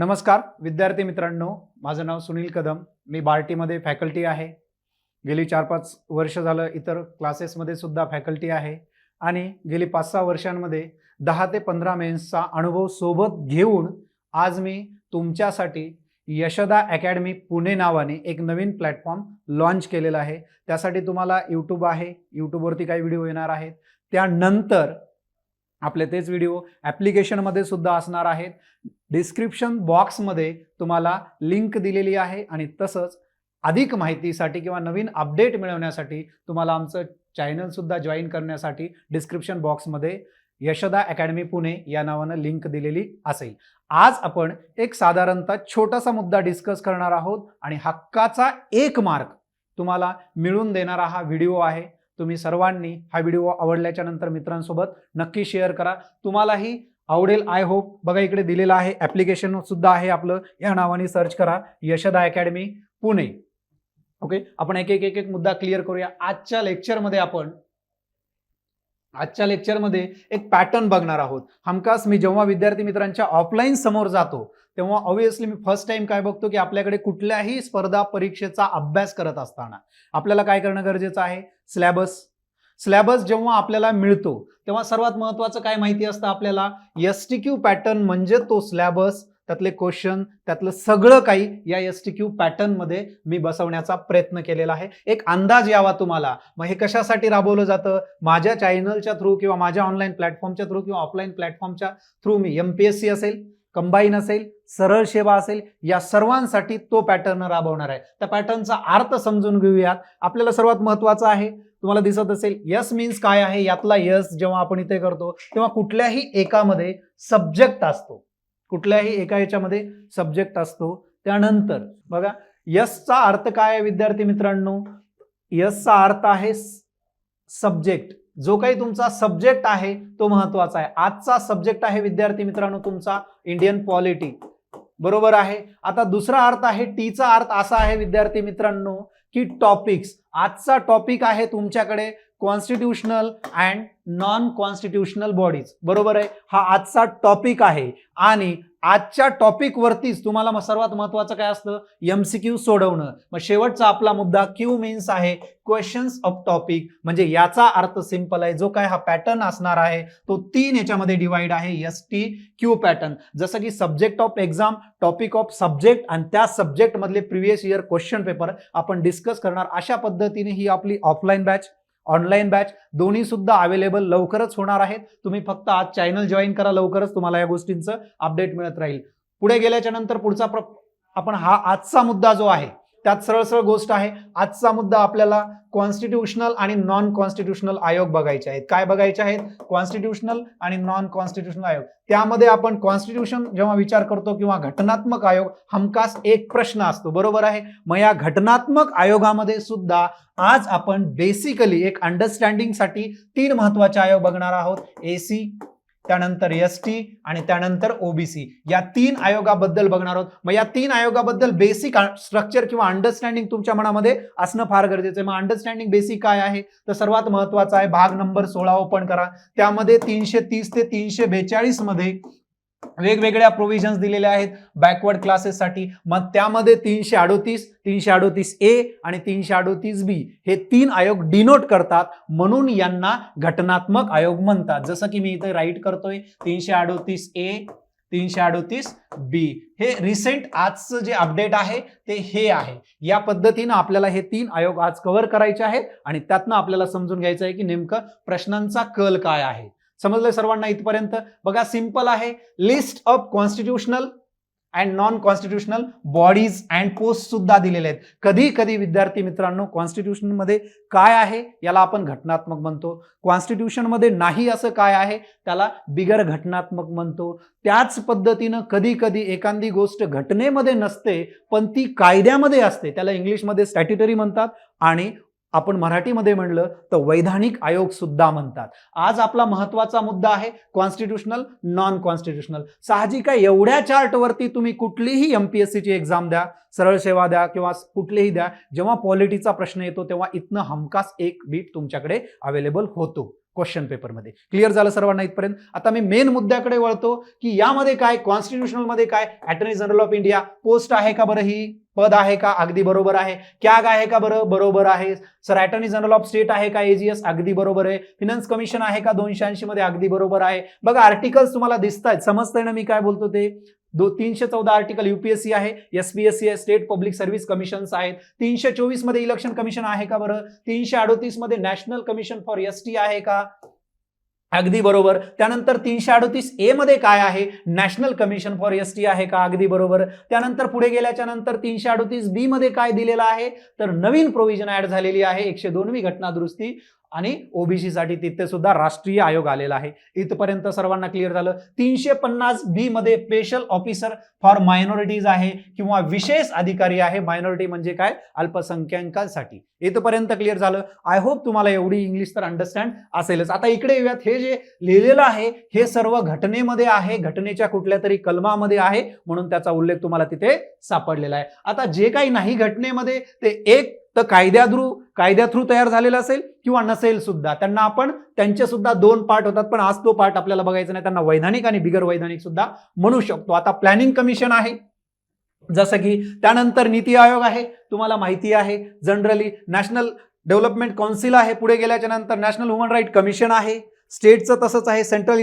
नमस्कार विद्यार्थी मित्रांनो, माझं नाव सुनील कदम. मी बार्टीमध्ये फॅकल्टी आहे. गेली 4-5 वर्ष झालं इतर क्लासेसमध्ये सुद्धा फॅकल्टी आहे आणि गेली 5-6 वर्षांमध्ये 10 ते 15 मेन्सचा अनुभव सोबत घेऊन आज मी तुमच्यासाठी यशदा अकॅडमी पुणे नावाने एक नवीन प्लॅटफॉर्म लॉन्च केलेला आहे. त्यासाठी तुम्हाला यूट्यूब आहे, यूट्यूबवरती काही व्हिडिओ येणार आहेत. त्यानंतर आपले तेच व्हिडिओ ॲप्लिकेशनमध्ये सुद्धा असणार आहेत. डिस्क्रिप्शन बॉक्समध्ये तुम्हाला लिंक दिलेली आहे आणि तसंच अधिक माहितीसाठी किंवा नवीन अपडेट मिळवण्यासाठी तुम्हाला आमचं चॅनलसुद्धा जॉईन करण्यासाठी डिस्क्रिप्शन बॉक्समध्ये यशदा अकॅडमी पुणे या नावानं लिंक दिलेली असेल. आज आपण एक साधारणतः छोटासा मुद्दा डिस्कस करणार आहोत आणि हक्काचा 1 मार्क तुम्हाला मिळवून देणारा हा व्हिडिओ आहे. तुम्ही सर्वांनी हा व्हिडिओ आवडल्याच्या नंतर मित्रांसोबत नक्की शेअर करा. तुम्हालाही आवडेल आय होप. बघा इकडे दिलेलं आहे, ॲप्लिकेशन सुद्धा आहे आपलं, या नावाने सर्च करा यशदा अकॅडमी पुणे. ओके, आपण एक एक मुद्दा क्लिअर करूया. आजच्या लेक्चरमध्ये एक पॅटर्न बघणार आहोत. हमखास मी जेव्हा विद्यार्थी मित्रांच्या ऑफलाईन समोर जातो तेव्हा ऑब्व्हियसली मी फर्स्ट टाइम काय बघतो की आपल्याकडे कुठल्याही स्पर्धा परीक्षेचा अभ्यास करत असताना आपल्याला काय करणं गरजेचं आहे, सिलेबस जेव्हा आपल्याला मिळतो तेव्हा सर्वात महत्त्वाचं काय माहिती असतं आपल्याला, एसटीक्यू पॅटर्न म्हणजे तो सिलेबस, त्यातले क्वेश्चन, त्यातलं सगळं काही या एसटीक्यू पॅटर्न मध्ये मी बसवण्याचा प्रयत्न केलेला आहे. एक अंदाज यावा तुम्हाला. मग हे कशासाठी राबवलं जातं, माझ्या चॅनलच्या थ्रू किंवा माझ्या ऑनलाईन प्लॅटफॉर्मच्या थ्रू किंवा ऑफलाईन प्लॅटफॉर्मच्या थ्रू मी एमपीएससी असेल, कंबाईन असेल, सरळ सेवा असेल, या सर्वांसाठी तो पॅटर्न राबवणार आहे. त्या पॅटर्नचा अर्थ समजून घेऊयात. आपल्याला सर्वात महत्त्वाचं आहे, तुम्हाला दिसत असेल यस मीन्स काय आहे. यातला यस जेव्हा आपण इथे करतो तेव्हा कुठल्याही एकामध्ये सब्जेक्ट असतो, कुठल्याही एका याच्यामध्ये सब्जेक्ट असतो. त्यानंतर बघा यसचा अर्थ काय आहे विद्यार्थी मित्रांनो, यसचा अर्थ आहे सब्जेक्ट. जो काही तुमचा सब्जेक्ट आहे तो महत्वाचा आहे. आजचा सब्जेक्ट आहे विद्यार्थी मित्रांनो तुमचा इंडियन पॉलिटी, बरोबर आहे. आता दुसरा अर्थ आहे, टीचा अर्थ असा आहे विद्यार्थी मित्रांनो की टॉपिक्स. आजचा टॉपिक आहे तुमच्याकडे constitutional and non constitutional bodies, बरोबर आहे. हा आजचा टॉपिक आहे आणि आजच्या टॉपिक वरतीच तुम्हाला सर्वात महत्वाचं काय असतं, एमसीक्यू सोडवणं. मग शेवटचा आपला मुद्दा क्यू मीन्स आहे क्वेश्चन्स ऑफ टॉपिक. म्हणजे याचा अर्थ सिंपल आहे, जो काय हा पॅटर्न असणार आहे तो 3 याच्यामध्ये डिवाइड आहे, एसटी क्यू पॅटर्न. जसं की subject of exam, topic of subject आणि त्या सब्जेक्ट मधले प्रिव्हियस इयर क्वेश्चन पेपर आपण डिस्कस करणार. अशा पद्धतीने ही आपली ऑफलाईन बॅच, ऑनलाईन बॅच दोन्ही सुद्धा अवेलेबल लवकरच होणार आहेत. तुम्ही फक्त आज चॅनल जॉईन करा, लवकरच तुम्हाला या गोष्टींचं अपडेट मिळत राहील. पुढे गेल्याच्या नंतर पुढचा आपण हा आजचा मुद्दा जो आहे त्यात सरळ गोष्ट आहे. आजचा मुद्दा आपल्याला कॉन्स्टिट्यूशनल आणि नॉन कॉन्स्टिट्यूशनल आयोग बघायचे आहेत. काय बघायचे आहेत, कॉन्स्टिट्यूशनल आणि नॉन कॉन्स्टिट्यूशनल आयोग. त्यामध्ये आपण कॉन्स्टिट्यूशन जेव्हा विचार करतो किंवा घटनात्मक आयोग, हमखास एक प्रश्न असतो, बरोबर आहे. मग या घटनात्मक आयोगामध्ये सुद्धा आज आपण बेसिकली एक अंडरस्टँडिंग साठी 3 महत्वाचे आयोग बघणार आहोत, एसी, त्यानंतर एसटी आणि त्यानंतर ओबीसी. या 3 आयोगाबद्दल बघणार आहोत. मग या 3 आयोगाबद्दल बेसिक स्ट्रक्चर किंवा अंडरस्टँडिंग तुमच्या मनामध्ये असणं फार गरजेचं आहे. मग अंडरस्टँडिंग बेसिक काय आहे, तर सर्वात महत्वाचा आहे भाग नंबर 16 ओपन करा. त्यामध्ये 330 ते 342 मध्ये वेगवेगळ्या प्रोव्हिजन्स दिलेल्या आहेत बॅकवर्ड क्लासेससाठी. मग त्यामध्ये 338, 338 ए आणि 338 बी हे 3 आयोग डिनोट करतात, म्हणून यांना घटनात्मक आयोग म्हणतात. जसं की मी इथे राईट करतोय 338 ए, 338 बी. हे रिसेंट आजचं जे अपडेट आहे ते हे आहे. या पद्धतीनं आपल्याला हे 3 आयोग आज कव्हर करायचे आहेत आणि त्यातनं आपल्याला समजून घ्यायचं आहे की नेमकं प्रश्नांचा कल काय आहे. समजलं सर्वांना इथपर्यंत? बघा सिंपल आहे. List of constitutional and non constitutional bodies and post सुद्धा दिलेले आहेत. कधी कधी विद्यार्थी मित्रांनो कॉन्स्टिट्यूशन मध्ये काय आहे याला आपण घटनात्मक म्हणतो, कॉन्स्टिट्यूशन मध्ये नाही असं काय आहे त्याला बिगर घटनात्मक म्हणतो. त्याच पद्धतीनं कधी कधी एखादी गोष्ट घटनेमध्ये नसते पण ती कायद्यामध्ये असते, त्याला इंग्लिशमध्ये स्टॅट्युटरी म्हणतात आणि आपण मराठीमध्ये म्हणलं तर वैधानिक आयोग सुद्धा म्हणतात. आज आपला महत्वाचा मुद्दा आहे कॉन्स्टिट्यूशनल, नॉन कॉन्स्टिट्यूशनल. साहजिक आहे, एवढ्या चार्टवरती तुम्ही कुठलीही एमपीएससीची एक्झाम द्या, सरळ सेवा द्या किंवा कुठलेही द्या, जेव्हा पॉलिटीचा प्रश्न येतो तेव्हा इथनं हमखास एक बीट तुमच्याकडे अवेलेबल होतो. क्वेश्चन पेपरमध्ये. क्लिअर झालं सर्वांना इथपर्यंत? आता मी मेन मुद्द्याकडे वळतो की यामध्ये काय, कॉन्स्टिट्यूशनल मध्ये काय, attorney general of India post आहे का बरं, ही पद आहे का, अगदी बरोबर आहे. कॅग आहे का बरं, बरोबर आहे. Sir attorney general of state आहे का, एजीएस, अगदी बरोबर आहे. फिनान्स कमिशन आहे का 280 मध्ये, अगदी बरोबर आहे. बघा आर्टिकल्स तुम्हाला दिसत आहेत, समजतंय ना मी काय बोलतो ते. 314 आर्टिकल यूपीएससी आहे, एसपीएससी आहे, स्टेट पब्लिक सर्व्हिस कमिशन्स आहेत. 324 मध्ये इलेक्शन कमिशन आहे का बरं. 338 मध्ये नॅशनल कमिशन फॉर एसटी आहे का, अगदी बरोबर. त्यानंतर 338A मध्ये काय आहे, नॅशनल कमिशन फॉर एसटी आहे का, अगदी बरोबर. त्यानंतर पुढे गेल्याच्या नंतर 338B मध्ये काय दिलेलं आहे, तर नवीन प्रोव्हिजन ऍड झालेली आहे, 102वी घटना दुरुस्ती आणि ओबीसी साठी तिथे सुद्धा राष्ट्रीय आयोग आलेला आहे. इथपर्यंत सर्वांना क्लिअर झालं. 350B मध्ये स्पेशल ऑफिसर फॉर मायनॉरिटीज आहे किंवा विशेष अधिकारी आहे. मायनॉरिटी म्हणजे काय, अल्पसंख्याकांसाठी. इथपर्यंत क्लिअर झालं. आय होप तुम्हाला एवढी इंग्लिश तर अंडरस्टँड असेलच. आता इकडे येऊयात, हे जे लिहिलेलं आहे हे सर्व घटनेमध्ये आहे, घटनेच्या कुठल्या तरी कलमामध्ये आहे, म्हणून त्याचा उल्लेख तुम्हाला तिथे सापडलेला आहे. आता जे काही नाही घटनेमध्ये ते एक तर कायद्या थ्रू तयार झालेला असेल किंवा नसेल सुद्धा, त्यांना आपण त्यांचे सुद्धा 2 पार्ट होतात, पण आज तो पार्ट आपल्याला बघायचा नाही. त्यांना वैधानिक आणि बिगर वैधानिक सुद्धा म्हणू शकतो. आता प्लॅनिंग कमिशन आहे जसं की, त्यानंतर नीती आयोग आहे, तुम्हाला माहिती आहे जनरली. नॅशनल डेव्हलपमेंट काउन्सिल आहे. पुढे गेल्याच्या नंतर नॅशनल ह्युमन राईट कमिशन आहे. स्टेटचं तसंच आहे, सेंट्रल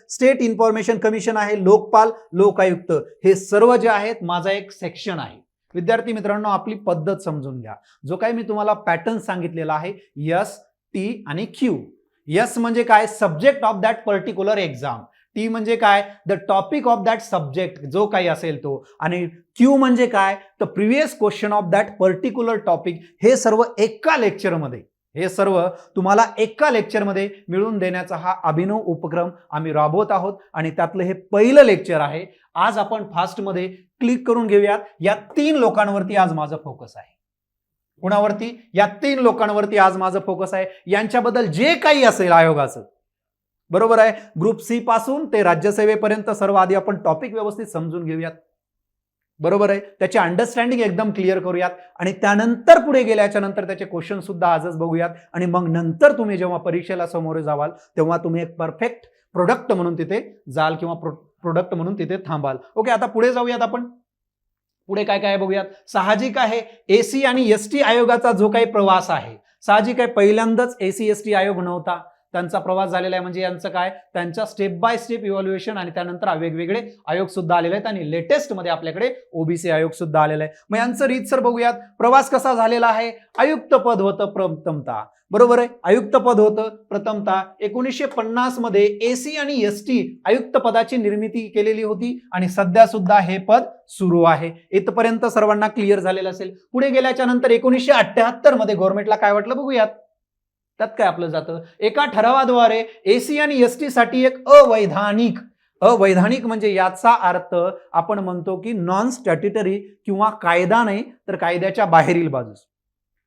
स्टेट इन्फॉर्मेशन कमिशन आहे. लोकपाल, लोकायुक्त, हे सर्व जे आहेत माझा एक सेक्शन आहे. विद्यार्थी मित्रांनो आपली पद्धत समजून घ्या. जो काही मी तुम्हाला पॅटर्न सांगितलेला आहे, एस, टी आणि क्यू. एस म्हणजे काय, subject of that particular exam. T म्हणजे काय, the topic of that subject, जो काही असेल तो. आणि क्यू म्हणजे काय, the previous question of that particular topic. हे सर्व एका लेक्चरमध्ये, हे सर्व तुम्हाला एका लेक्चरमध्ये मिळवून देण्याचा हा अभिनव उपक्रम आम्ही राबवत आहोत आणि त्यातलं हे पहिलं लेक्चर आहे. आज आपण फास्टमध्ये क्लिक करून घेऊयात. या 3 लोकांवरती आज माझं फोकस आहे. कुणावरती, या 3 लोकांवरती आज माझं फोकस आहे. यांच्याबद्दल जे काही असेल आयोगाचं, बरोबर आहे, ग्रुप सी पासून ते राज्यसेवेपर्यंत सर्व आधी आपण टॉपिक व्यवस्थित समजून घेऊयात. बरोबर आहे, त्याची अंडरस्टँडिंग एकदम क्लिअर करूयात आणि त्यानंतर पुढे गेल्याच्या नंतर त्याचे क्वेश्चन सुद्धा आजच बघूयात. आणि मग नंतर तुम्ही जेव्हा परीक्षेला समोर जावाल तेव्हा तुम्ही एक परफेक्ट प्रोडक्ट म्हणून तिथे जाल किंवा प्रोडक्ट म्हणून तिथे थांबाल. ओके, आता पुढे जाऊयात. आपण पुढे काय काय बघूयात. साहजिक आहे एसी आणि एसटी आयोगाचा जो काही प्रवास आहे, साहजिक आहे पहिल्यांदाच एसी एसटी आयोग नव्हता, त्यांचा प्रवास झालेला आहे. म्हणजे यांचं काय, त्यांच्या स्टेप बाय स्टेप इव्हॅल्युएशन आणि त्यानंतर वेगवेगळे आयोग सुद्धा आलेले आहेत आणि लेटेस्ट मध्ये आपल्याकडे ओबीसी आयोग सुद्धा आलेला आहे. मग यांचं रीतसर बघूयात. प्रवास कसा झालेला आहे. आयुक्त पद होतं प्रथमता, बरोबर आहे, आयुक्त पद होतं प्रथमता. 1950 मध्ये एसी आणि एसटी आयुक्त पदाची निर्मिती केलेली होती आणि सध्या सुद्धा हे पद सुरू आहे. इथपर्यंत सर्वांना क्लिअर झालेलं असेल. पुढे गेल्याच्या नंतर 1978 मध्ये गव्हर्नमेंटला काय वाटलं बघूयात. त्यात काय आपलं जातं, एका ठरावाद्वारे एसी आणि एसटी साठी एक अवैधानिक म्हणजे याचा अर्थ आपण म्हणतो की नॉन स्टॅट्युटरी किंवा कायदा नाही तर कायद्याच्या बाहेरील बाजूस.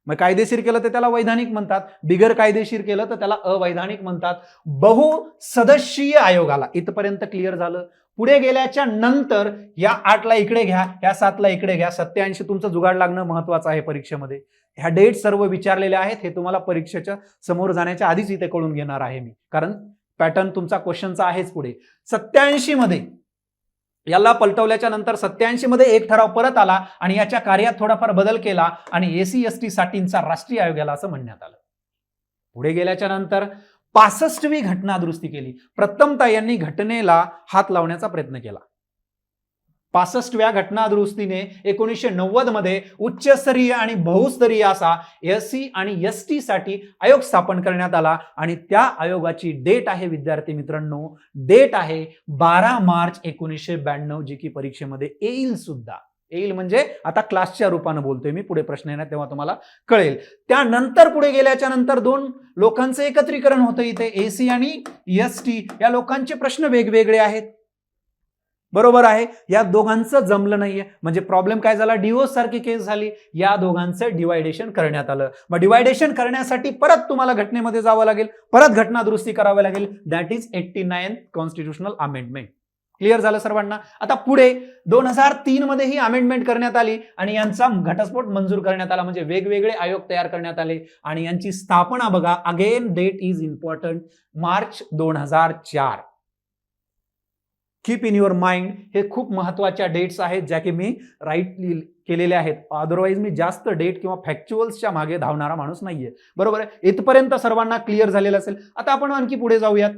मग कायदेशीर केलं तर त्याला वैधानिक म्हणतात, बिगर कायदेशीर केलं तर त्याला अवैधानिक म्हणतात. बहुसदस्यीय आयोगाला, इथपर्यंत क्लिअर झालं. पुढे गेल्याच्या नंतर या 8ला इकडे घ्या, या 7ला इकडे घ्या. 87 तुमचं जुगाड लागणं महत्वाचं आहे परीक्षेमध्ये. ह्या डेट सर्व विचारलेले आहेत, हे तुम्हाला परीक्षेच्या समोर जाण्याच्या आधीच इथे कळून घेणार आहे मी, कारण पॅटर्न तुमचा क्वेश्चनचा आहेच. पुढे 87 मध्ये याला पलटवल्याच्या नंतर 87 मध्ये एक ठराव परत आला आणि याच्या कार्यात थोडाफार बदल केला आणि एसी एसटी साठींचा राष्ट्रीय आयोग याला असं म्हणण्यात आलं. पुढे गेल्याच्या नंतर 65वी घटना दुरुस्ती केली. प्रथमतः यांनी घटनेला हात लावण्याचा प्रयत्न केला. 65व्या घटना दुरुस्तीने 1990 मध्ये उच्चस्तरीय आणि बहुस्तरीय असा एससी आणि एसटी साठी आयोग स्थापन करण्यात आला आणि त्या आयोगाची डेट आहे विद्यार्थी मित्रांनो, डेट आहे 12 मार्च 1992, जी की परीक्षेमध्ये येईल सुद्धा. येईल म्हणजे आता क्लासच्या रूपानं बोलतोय मी, पुढे प्रश्न येणार तेव्हा तुम्हाला कळेल. त्यानंतर पुढे गेल्याच्या नंतर 2 लोकांचं एकत्रीकरण होतं इथे, एसी आणि एसटी. या लोकांचे प्रश्न वेगवेगळे आहेत, बरोबर आहे. या दोघांचं जमलं नाहीये, म्हणजे प्रॉब्लेम काय झाला, डिवोर्स सारखी केस झाली. या दोघांचं डिवायडेशन करण्यात आलं. मग डिवायडेशन करण्यासाठी परत तुम्हाला घटनेमध्ये जावं लागेल, परत घटना दुरुस्ती करावी लागेल. That is 89th constitutional amendment. Clear झालं सर्वांना. आता पुढे 2003 मध्ये ही अमेंडमेंट करण्यात आली आणि यांचा घटस्फोट मंजूर करण्यात आला, म्हणजे वेगवेगळे आयोग तयार करण्यात आले आणि यांची स्थापना बघा, again date is important, March 2004. Keep in your mind, हे खूप महत्वाच्या डेट्स आहेत ज्या की मी राईट केलेले आहेत. अदरवाईज मी जास्त डेट किंवा फॅक्च्युअल्सच्या मागे धावणारा माणूस नाहीये. बरोबर आहे, इथपर्यंत सर्वांना क्लिअर झालेलं असेल. आता आपण आणखी पुढे जाऊयात.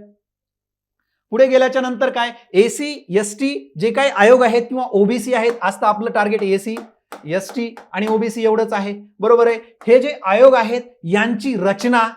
पुढे गेल्याच्या नंतर काय, एसी एसटी जे काही आयोग आहेत किंवा ओबीसी आहेत, आज तर आपलं टार्गेट एसी एसटी आणि ओबीसी एवढंच आहे. बरोबर आहे, हे जे आयोग आहेत यांची रचना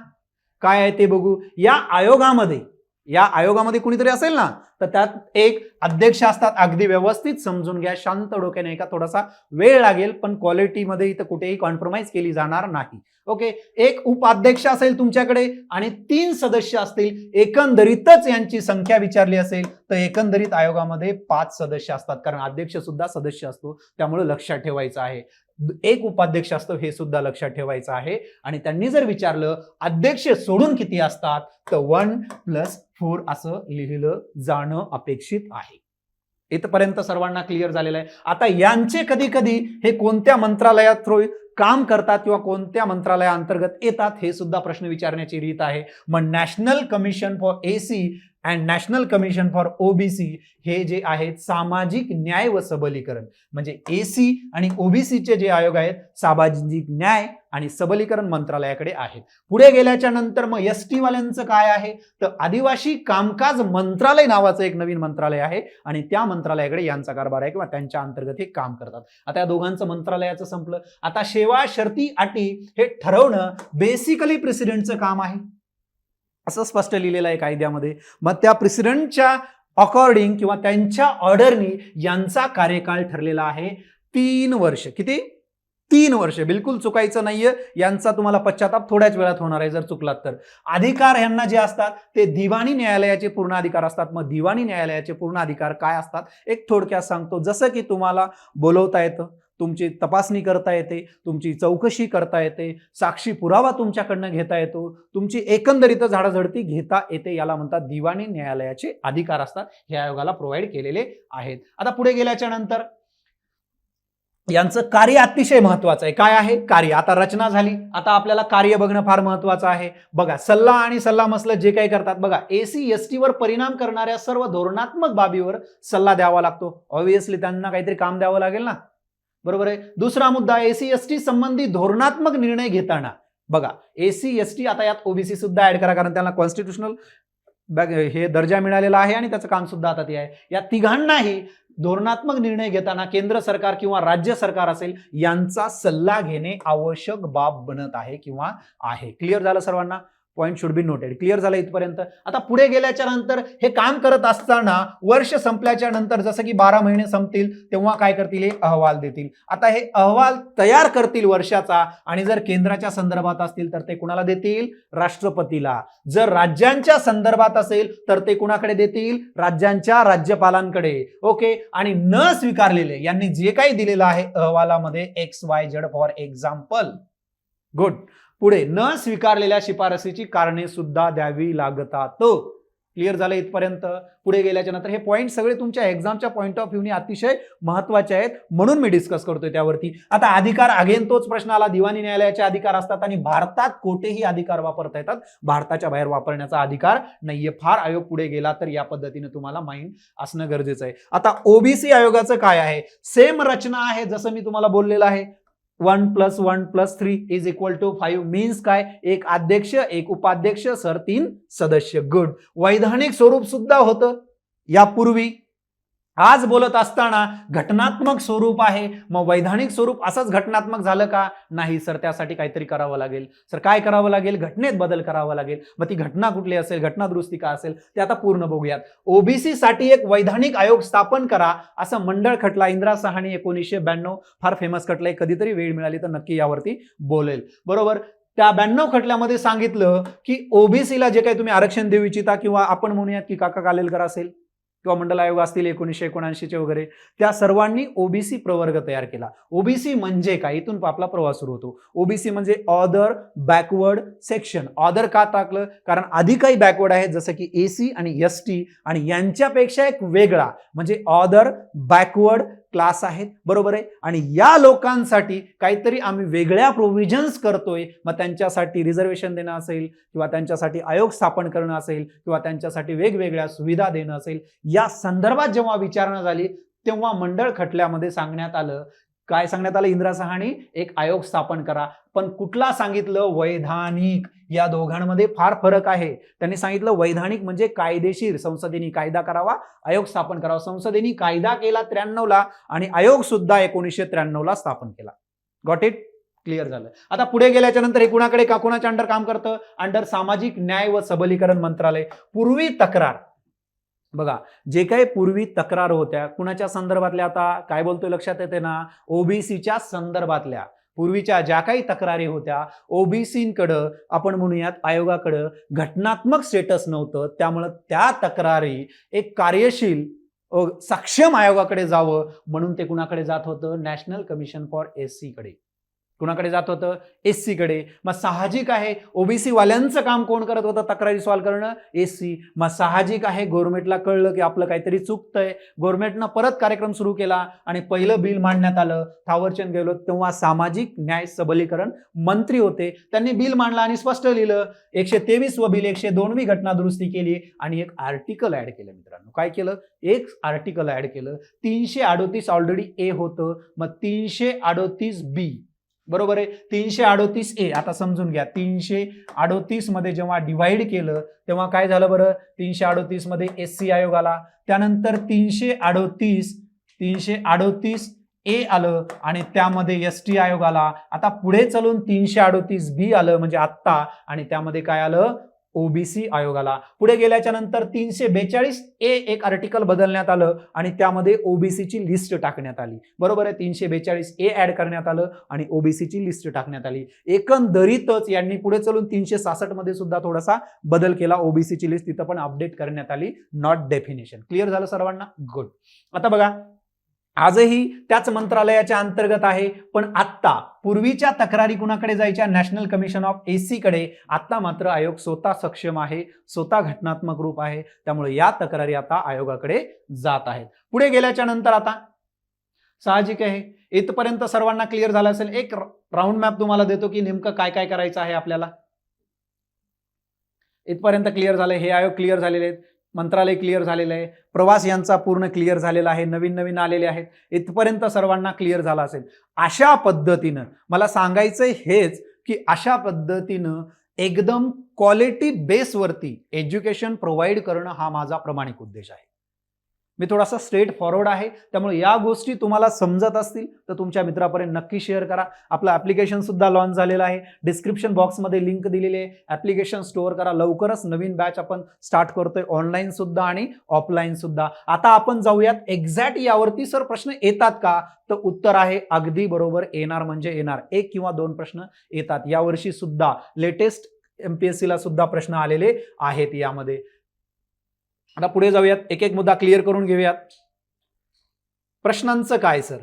काय आहे ते बघू. या आयोगामध्ये कुणीतरी असेल ना, तर त्यात एक अध्यक्ष असतात. अगदी व्यवस्थित समजून घ्या, शांत डोक्याने, का थोडासा वेळ लागेल पण क्वालिटीमध्ये इथं कुठेही कॉम्प्रोमाइज केली जाणार नाही. ओके, एक उपाध्यक्ष असेल तुमच्याकडे आणि 3 सदस्य असतील. एकंदरीतच यांची संख्या विचारली असेल तर एकंदरीत आयोगामध्ये 5 सदस्य असतात, कारण अध्यक्ष सुद्धा सदस्य असतो, त्यामुळे लक्षात ठेवायचं आहे. एक उपाध्यक्ष असतो हे सुद्धा लक्षात ठेवायचं आहे. आणि त्यांनी जर विचारलं अध्यक्ष सोडून किती असतात, तर 1+4 असं लिहिलं जाणं अपेक्षित आहे. इथपर्यंत सर्वांना क्लिअर झालेलं आहे. आता यांचे कधी कधी हे कोणत्या मंत्रालयात थ्रू काम करतात किंवा कोणत्या मंत्रालयाअंतर्गत येतात हे सुद्धा प्रश्न विचारण्याची रीत आहे. मग national commission for AC and national commission for OBC हे जे आहेत सामाजिक न्याय व सबलीकरण, म्हणजे एसी आणि ओबीसीचे जे आयोग आहेत सामाजिक न्याय आणि सबलीकरण मंत्रालयाकडे आहेत. पुढे गेल्याच्या नंतर मग एसटी वाल्यांचं काय आहे, तर आदिवासी कामकाज मंत्रालय नावाचं एक नवीन मंत्रालय आहे आणि त्या मंत्रालयाकडे यांचा कारभार आहे किंवा त्यांच्या अंतर्गत हे काम करतात. आता या दोघांचं मंत्रालयाचं संपलं. आता सेवा शर्ती अटी हे ठरवणं बेसिकली प्रेसिडेंटचं काम आहे, असं स्पष्ट लिहिलेलं आहे कायद्यामध्ये. मग त्या प्रेसिडेंटच्या अकॉर्डिंग किंवा त्यांच्या ऑर्डरनी यांचा कार्यकाळ ठरलेला आहे 3 वर्ष. किती? 3 वर्ष. बिलकुल चुकायचं नाहीये. यांचा तुम्हाला पश्चाताप थोड्याच वेळात होणार आहे जर चुकलात तर. अधिकार यांना जे असतात ते दिवाणी न्यायालयाचे पूर्ण अधिकार असतात. मग दिवाणी न्यायालयाचे पूर्ण अधिकार काय असतात एक थोडक्यात सांगतो. जसं की तुम्हाला बोलवता येतं, तुमची तपासणी करता येते, तुमची चौकशी करता येते, साक्षी पुरावा तुमच्याकडनं घेता येतो, तुमची एकंदरीत झाडाझडती घेता येते, याला म्हणतात दिवाणी न्यायालयाचे अधिकार असतात. हे आयोगाला प्रोव्हाइड केलेले आहेत. आता पुढे गेल्याच्या नंतर यांचं कार्य अतिशय महत्वाचं आहे. काय आहे कार्य? आता रचना झाली, आता आपल्याला कार्य बघणं फार महत्वाचं आहे. बघा, सल्ला आणि सल्लामसलत जे काही करतात, बघा एसी एसटी वर परिणाम करणाऱ्या सर्व धोरणात्मक बाबीवर सल्ला द्यावा लागतो. ऑब्व्हियसली त्यांना काहीतरी काम द्यावं लागेल ना, बरोबर आहे. दुसरा मुद्दा, एसी एसटी संबंधी धोरणात्मक निर्णय घेताना बघा एसी एसटी, आता यात ओबीसी सुद्धा ऍड करा कारण त्यांना कॉन्स्टिट्यूशनल हे दर्जा मिळालेला आहे आणि त्याचं काम सुद्धा आता ते आहे. या तिघांनाही धोरणात्मक निर्णय घेताना केंद्र सरकार किंवा राज्य सरकार असेल यांचा सल्ला घेणे आवश्यक बाब बनत आहे किंवा आहे. क्लिअर झालं सर्वांना? Point should be noted. Clear झालं इथपर्यंत? आता पुढे गेल्याच्या नंतर हे काम करत असताना वर्ष संपल्याच्या नंतर जसं की 12 महिने संपतील तेव्हा काय करतील, हे अहवाल देतील. आता हे अहवाल तयार करतील वर्षाचा आणि जर केंद्राच्या संदर्भात असतील तर ते कुणाला देतील? राष्ट्रपतीला. जर राज्यांच्या संदर्भात असेल तर ते कुणाकडे देतील? राज्यांच्या राज्यपालांकडे. ओके, आणि न स्वीकारलेले यांनी जे काही दिलेलं आहे अहवालामध्ये XYZ फॉर एक्झाम्पल, गुड. पुढे न स्वीकारलेल्या शिफारसीची कारणे सुद्धा द्यावी लागतात. क्लिअर झालं इथपर्यंत? पुढे गेल्याच्या नंतर हे पॉइंट सगळे तुमच्या एक्झामच्या पॉइंट ऑफ व्ह्यूने अतिशय महत्वाचे आहेत म्हणून मी डिस्कस करतोय त्यावरती. आता अधिकार, अगेन तोच प्रश्न आला. दिवाणी न्यायालयाचे अधिकार असतात आणि भारतात कोठेही अधिकार वापरता येतात, भारताच्या बाहेर वापरण्याचा अधिकार नाहीये. फार आयोग पुढे गेला तर या पद्धतीने तुम्हाला माइंड असणं गरजेचं आहे. आता ओबीसी आयोगाचं काय आहे? सेम रचना आहे जसं मी तुम्हाला बोललेलं आहे. 1+1+3 इज इक्वल टू 5 मीन्स काय? एक अध्यक्ष, एक उपाध्यक्ष, सर 3 सदस्य. गुड. वैधानिक स्वरूप सुद्धा होतं यापूर्वी. आज बोलत असताना घटनात्मक स्वरूप आहे. मग वैधानिक स्वरूप असंच घटनात्मक झालं का? नाही सर, त्यासाठी काहीतरी करावं लागेल. सर काय करावं लागेल? घटनेत बदल करावा लागेल. मग ती घटना कुठली असेल, घटना दुरुस्ती का असेल ते आता पूर्ण बघूयात. ओबीसी साठी एक वैधानिक आयोग स्थापन करा असं मंडळ खटला इंदिरा साहनी 1992, फार फेमस खटला आहे. कधीतरी वेळ मिळाली तर नक्की यावरती बोलेल. बरोबर. त्या 92 खटल्यामध्ये सांगितलं की ओबीसीला जे काही तुम्ही आरक्षण देऊ इच्छिता किंवा आपण म्हणूयात की काका कालेलकर असेल किंवा मंडल आयोग असतील 1979 वगैरे, त्या सर्वांनी ओबीसी प्रवर्ग तयार केला. ओबीसी म्हणजे काय, इथून आपला प्रवास सुरू होतो. ओबीसी म्हणजे ऑदर बॅकवर्ड सेक्शन. ऑदर का टाकलं, कारण आधी काही बॅकवर्ड आहेत जसं की एसी आणि एसटी, आणि यांच्यापेक्षा एक वेगळा म्हणजे ऑदर बॅकवर्ड क्लास आहेत, बरोबर आहे. आणि या लोकांसाठी काहीतरी आम्ही वेगळ्या प्रोव्हिजन्स करतोय, मग त्यांच्यासाठी रिझर्वेशन देणं असेल किंवा त्यांच्यासाठी आयोग स्थापन करणं असेल किंवा त्यांच्यासाठी वेगवेगळ्या सुविधा देणं असेल, या संदर्भात जेव्हा विचारणा झाली तेव्हा मंडळ खटल्यामध्ये सांगण्यात आलं, काय सांगण्यात आलं, इंदिरा साहानी एक आयोग स्थापन करा. पण कुठला सांगितलं, वैधानिक. या दोघांमध्ये फार फरक आहे. त्यांनी सांगितलं वैधानिक म्हणजे कायदेशीर, संसदेने कायदा करावा, आयोग स्थापन करावा. संसदेने कायदा केला 93 ला आणि आयोग सुद्धा 1993 ला स्थापन केला. Got it? क्लिअर झालं. आता पुढे गेल्याच्या नंतर हे कुणाकडे का कुणाच्या अंडर काम करतं, अंडर सामाजिक न्याय व सबलीकरण मंत्रालय. पूर्वी तक्रार बघा, जे काही पूर्वी तक्रार होत्या कुणाच्या संदर्भातल्या, आता काय बोलतोय लक्षात येते ना, ओबीसीच्या संदर्भातल्या. पूर्वीच्या ज्या काही तक्रारी होत्या ओबीसींकडं, आपण म्हणूयात आयोगाकडं घटनात्मक स्टेटस नव्हतं, त्यामुळं त्या तक्रारी एक कार्यशील सक्षम आयोगाकडे जावं म्हणून ते कुणाकडे जात होतं, नॅशनल कमिशन फॉर एससी कडे. कुणाकडे जात होतं, एससी कडे. मग साहजिक आहे ओबीसी वाल्यांचं काम कोण करत होतं, तक्रारी सॉल्व्ह करणं, एससी. मग साहजिक आहे गव्हर्नमेंटला कळलं की आपलं काहीतरी चुकतंय, गव्हर्नमेंटनं परत कार्यक्रम सुरू केला आणि पहिलं बिल मांडण्यात आलं, थावरचंद गेहलोत तेव्हा सामाजिक न्याय सबलीकरण मंत्री होते, त्यांनी बिल मांडलं आणि स्पष्ट लिहिलं 123 बिल 102वी घटना दुरुस्ती केली आणि एक आर्टिकल ऍड केलं. मित्रांनो काय केलं, एक आर्टिकल ऍड केलं. 338 ऑलरेडी ए होतं, मग 338 बी, बरोबर आहे. 338 ए, आता समजून घ्या, 338 मध्ये जेव्हा डिवाइड केलं तेव्हा काय झालं बरं, 338 मध्ये एससी आयोग आला, त्यानंतर 338 ए आलं आणि त्यामध्ये एसटी आयोग आला. आता पुढे चालून 338 बी आलं म्हणजे आत्ता, आणि त्यामध्ये काय आलं, ओबीसी आयोगाला. पुढे गेल्याच्या नंतर 342 ए एक आर्टिकल बदलण्यात आलं आणि त्यामध्ये ओबीसीची लिस्ट टाकण्यात आली, बरोबर आहे. 342 ए ऍड करण्यात आलं आणि ओबीसीची लिस्ट टाकण्यात आली. एकंदरीतच यांनी पुढे चलून 366 मध्ये सुद्धा थोडासा बदल केला, ओबीसीची लिस्ट तिथं पण अपडेट करण्यात आली, नॉट डेफिनेशन. क्लिअर झालं सर्वांना? गुड. आता बघा, आजही त्याच मंत्रालयाच्या अंतर्गत आहे, पण आत्ता पूर्वीच्या तक्रारी कुणाकडे जायच्या, नॅशनल कमिशन ऑफ एससी कडे. आता मात्र आयोग स्वतः सक्षम आहे, स्वतः घटनात्मक रूप आहे, त्यामुळे या तक्रारी आता आयोगाकडे जात आहेत. पुढे गेल्याच्या नंतर आता साहजिक आहे इथपर्यंत सर्वांना क्लिअर झालं असेल. एक राऊंड मॅप तुम्हाला देतो की नेमकं काय काय करायचं आहे आपल्याला. इथपर्यंत क्लिअर झालंय, हे आयोग क्लिअर झालेले आहेत, मंत्रालय क्लिअर झालेलं आहे, प्रवास यांचा पूर्ण क्लिअर झालेला आहे, नवीन नवीन आलेले आहेत. इथपर्यंत सर्वांना क्लिअर झाला असेल. अशा पद्धतीनं मला सांगायचंय हेच की अशा पद्धतीनं एकदम क्वालिटी बेसवरती एज्युकेशन प्रोव्हाइड करणं हा माझा प्रामाणिक उद्देश आहे. मी थोडासा स्ट्रेट फॉरवर्ड आहे, त्यामुळे या गोष्टी तुम्हाला समजत असतील तर तुमच्या मित्रापर्यंत नक्की शेअर करा. आपलं ऍप्लिकेशन सुद्धा लॉन्च झालेलं आहे, डिस्क्रिप्शन बॉक्समध्ये लिंक दिलेली आहे, ऍप्लिकेशन स्टोअर करा. लवकरच नवीन बॅच आपण स्टार्ट करतोय, ऑनलाईन सुद्धा आणि ऑफलाईन सुद्धा. आता आपण जाऊयात एक्झॅक्ट यावरती. सर प्रश्न येतात का, तर उत्तर आहे अगदी बरोबर, येणार म्हणजे येणार. 1 किंवा 2 प्रश्न येतात. यावर्षी सुद्धा लेटेस्ट एमपीएससी ला सुद्धा प्रश्न आलेले आहेत यामध्ये. आता पुढे जाऊयात, एक एक मुद्दा क्लिअर करून घेऊयात. प्रश्नांचं काय सर,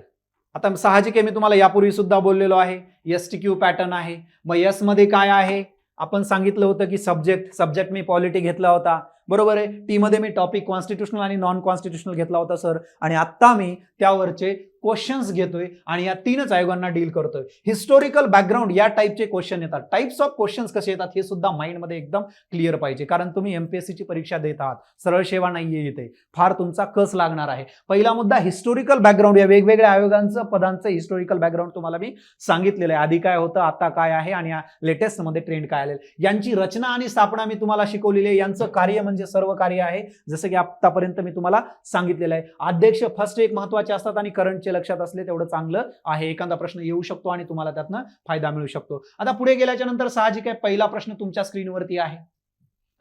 आता साहजिक आहे, मी तुम्हाला यापूर्वी सुद्धा बोललेलो आहे, एसटीक्यू पॅटर्न आहे. मग एस मध्ये काय आहे, आपण सांगितलं होतं की सब्जेक्ट मी पॉलिटी घेतला होता, बरोबर आहे. टी मध्ये मी टॉपिक कॉन्स्टिट्यूशनल आणि नॉन कॉन्स्टिट्यूशनल घेतला होता सर, आणि आता मी त्यावरचे क्वेश्चन्स घेतोय आणि या 3च आयोगांना डील करतोय. हिस्टोरिकल बॅकग्राऊंड या टाईपचे क्वेश्चन येतात. टाइप्स ऑफ क्वेश्चन्स कसे येतात हे सुद्धा माइंडमध्ये एकदम क्लिअर पाहिजे, कारण तुम्ही एमपीएससीची परीक्षा देत आहात, सरळ सेवा नाहीये इथे, फार तुमचा कस लागणार आहे. पहिला मुद्दा हिस्टोरिकल बॅकग्राऊंड, या वेगवेगळ्या आयोगांचं पदांचं हिस्टोरिकल बॅकग्राऊंड तुम्हाला मी सांगितलेलं आहे. आधी काय होतं, आता काय आहे आणि या लेटेस्ट मध्ये ट्रेंड काय आले, यांची रचना आणि स्थापना मी तुम्हाला शिकवलेली आहे. यांचं कार्य म्हणजे सर्व कार्य आहे, जसं की आतापर्यंत मी तुम्हाला सांगितलेलं आहे. अध्यक्ष फर्स्ट एक महत्वाचे असतात आणि करंटचे लक्षात असले तेवढं चांगलं आहे. एखादा प्रश्न येऊ शकतो आणि तुम्हाला त्यातनं फायदा मिळू शकतो. आता पुढे गेल्याच्या नंतर साहजिक आहे पहिला प्रश्न तुमच्या स्क्रीनवरती आहे.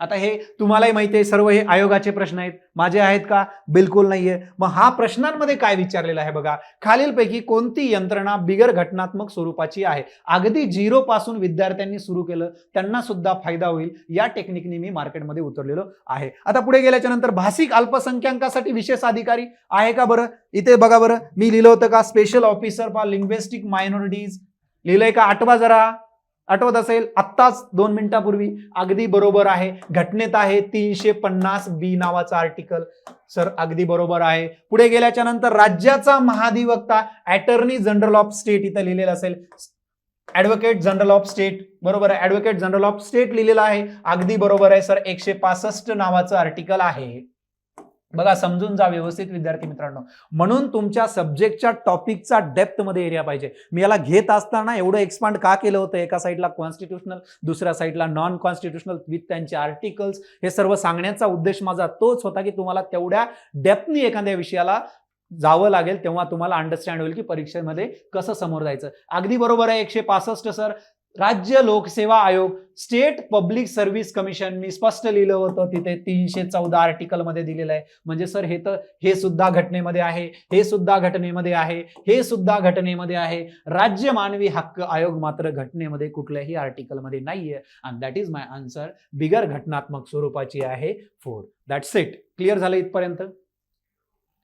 आता हे तुम्हालाही माहिती आहे, सर्व हे आयोगाचे प्रश्न आहेत. माझे आहेत का? बिलकुल नाहीये. मग हा प्रश्नांमध्ये काय विचारलेला आहे बघा, खालीलपैकी कोणती यंत्रणा बिगर घटनात्मक स्वरूपाची आहे? अगदी 0 पासून विद्यार्थ्यांनी सुरू केलं, त्यांना सुद्धा फायदा होईल या टेक्निकनी मी मार्केटमध्ये उतरलेलो आहे. आता पुढे गेल्याच्या नंतर भाषिक अल्पसंख्याकांसाठी विशेष अधिकारी आहे का बरं? इथे बघा बरं, मी लिहिलं होतं का special officer for linguistic minorities, लिहिलंय का? आठवा जरा, आठवत असेल आत्ताच 2 मिनिटापूर्वी. अगदी बरोबर आहे. घटनेत आहे 350B नावाचा आर्टिकल. सर अगदी बरोबर आहे. पुढे गेल्याच्या नंतर राज्याचा महाधिवक्ता अटॉर्नी जनरल ऑफ स्टेट इथं लिहिलेलं असेल, ऍडव्होकेट जनरल ऑफ स्टेट, बरोबर आहे, ऍडव्होकेट जनरल ऑफ स्टेट लिहिलेलं आहे. अगदी बरोबर आहे सर. 165 नावाचं आर्टिकल आहे. बघा समजून जा व्यवस्थित विद्यार्थी मित्रांनो. म्हणून तुमच्या सब्जेक्टच्या टॉपिकचा डेप्थ मध्ये एरिया पाहिजे. मी याला घेत असताना एवढं एक्सपांड का केलं होतं, एका साईडला कॉन्स्टिट्यूशनल, दुसऱ्या साईडला नॉन कॉन्स्टिट्यूशनल विथ त्यांचे आर्टिकल्स, हे सर्व सांगण्याचा उद्देश माझा तोच होता की तुम्हाला तेवढ्या डेप्थनी एखाद्या विषयाला जावं लागेल, तेव्हा तुम्हाला अंडरस्टँड होईल की परीक्षेमध्ये कसं समोर जायचं. अगदी बरोबर आहे. 165 सर. राज्य लोकसेवा आयोग, स्टेट पब्लिक सर्व्हिस कमिशन, मी स्पष्ट लिहिलं होतं तिथे 314 आर्टिकल मध्ये दिलेलं आहे. म्हणजे सर हे सुद्धा घटनेमध्ये आहे, हे सुद्धा घटनेमध्ये आहे, हे सुद्धा घटनेमध्ये आहे. राज्य मानवी हक्क आयोग मात्र घटनेमध्ये कुठल्याही आर्टिकल मध्ये नाहीये. And that is my answer. बिगर घटनात्मक स्वरूपाची आहे 4. That's it. क्लिअर झालं इथपर्यंत?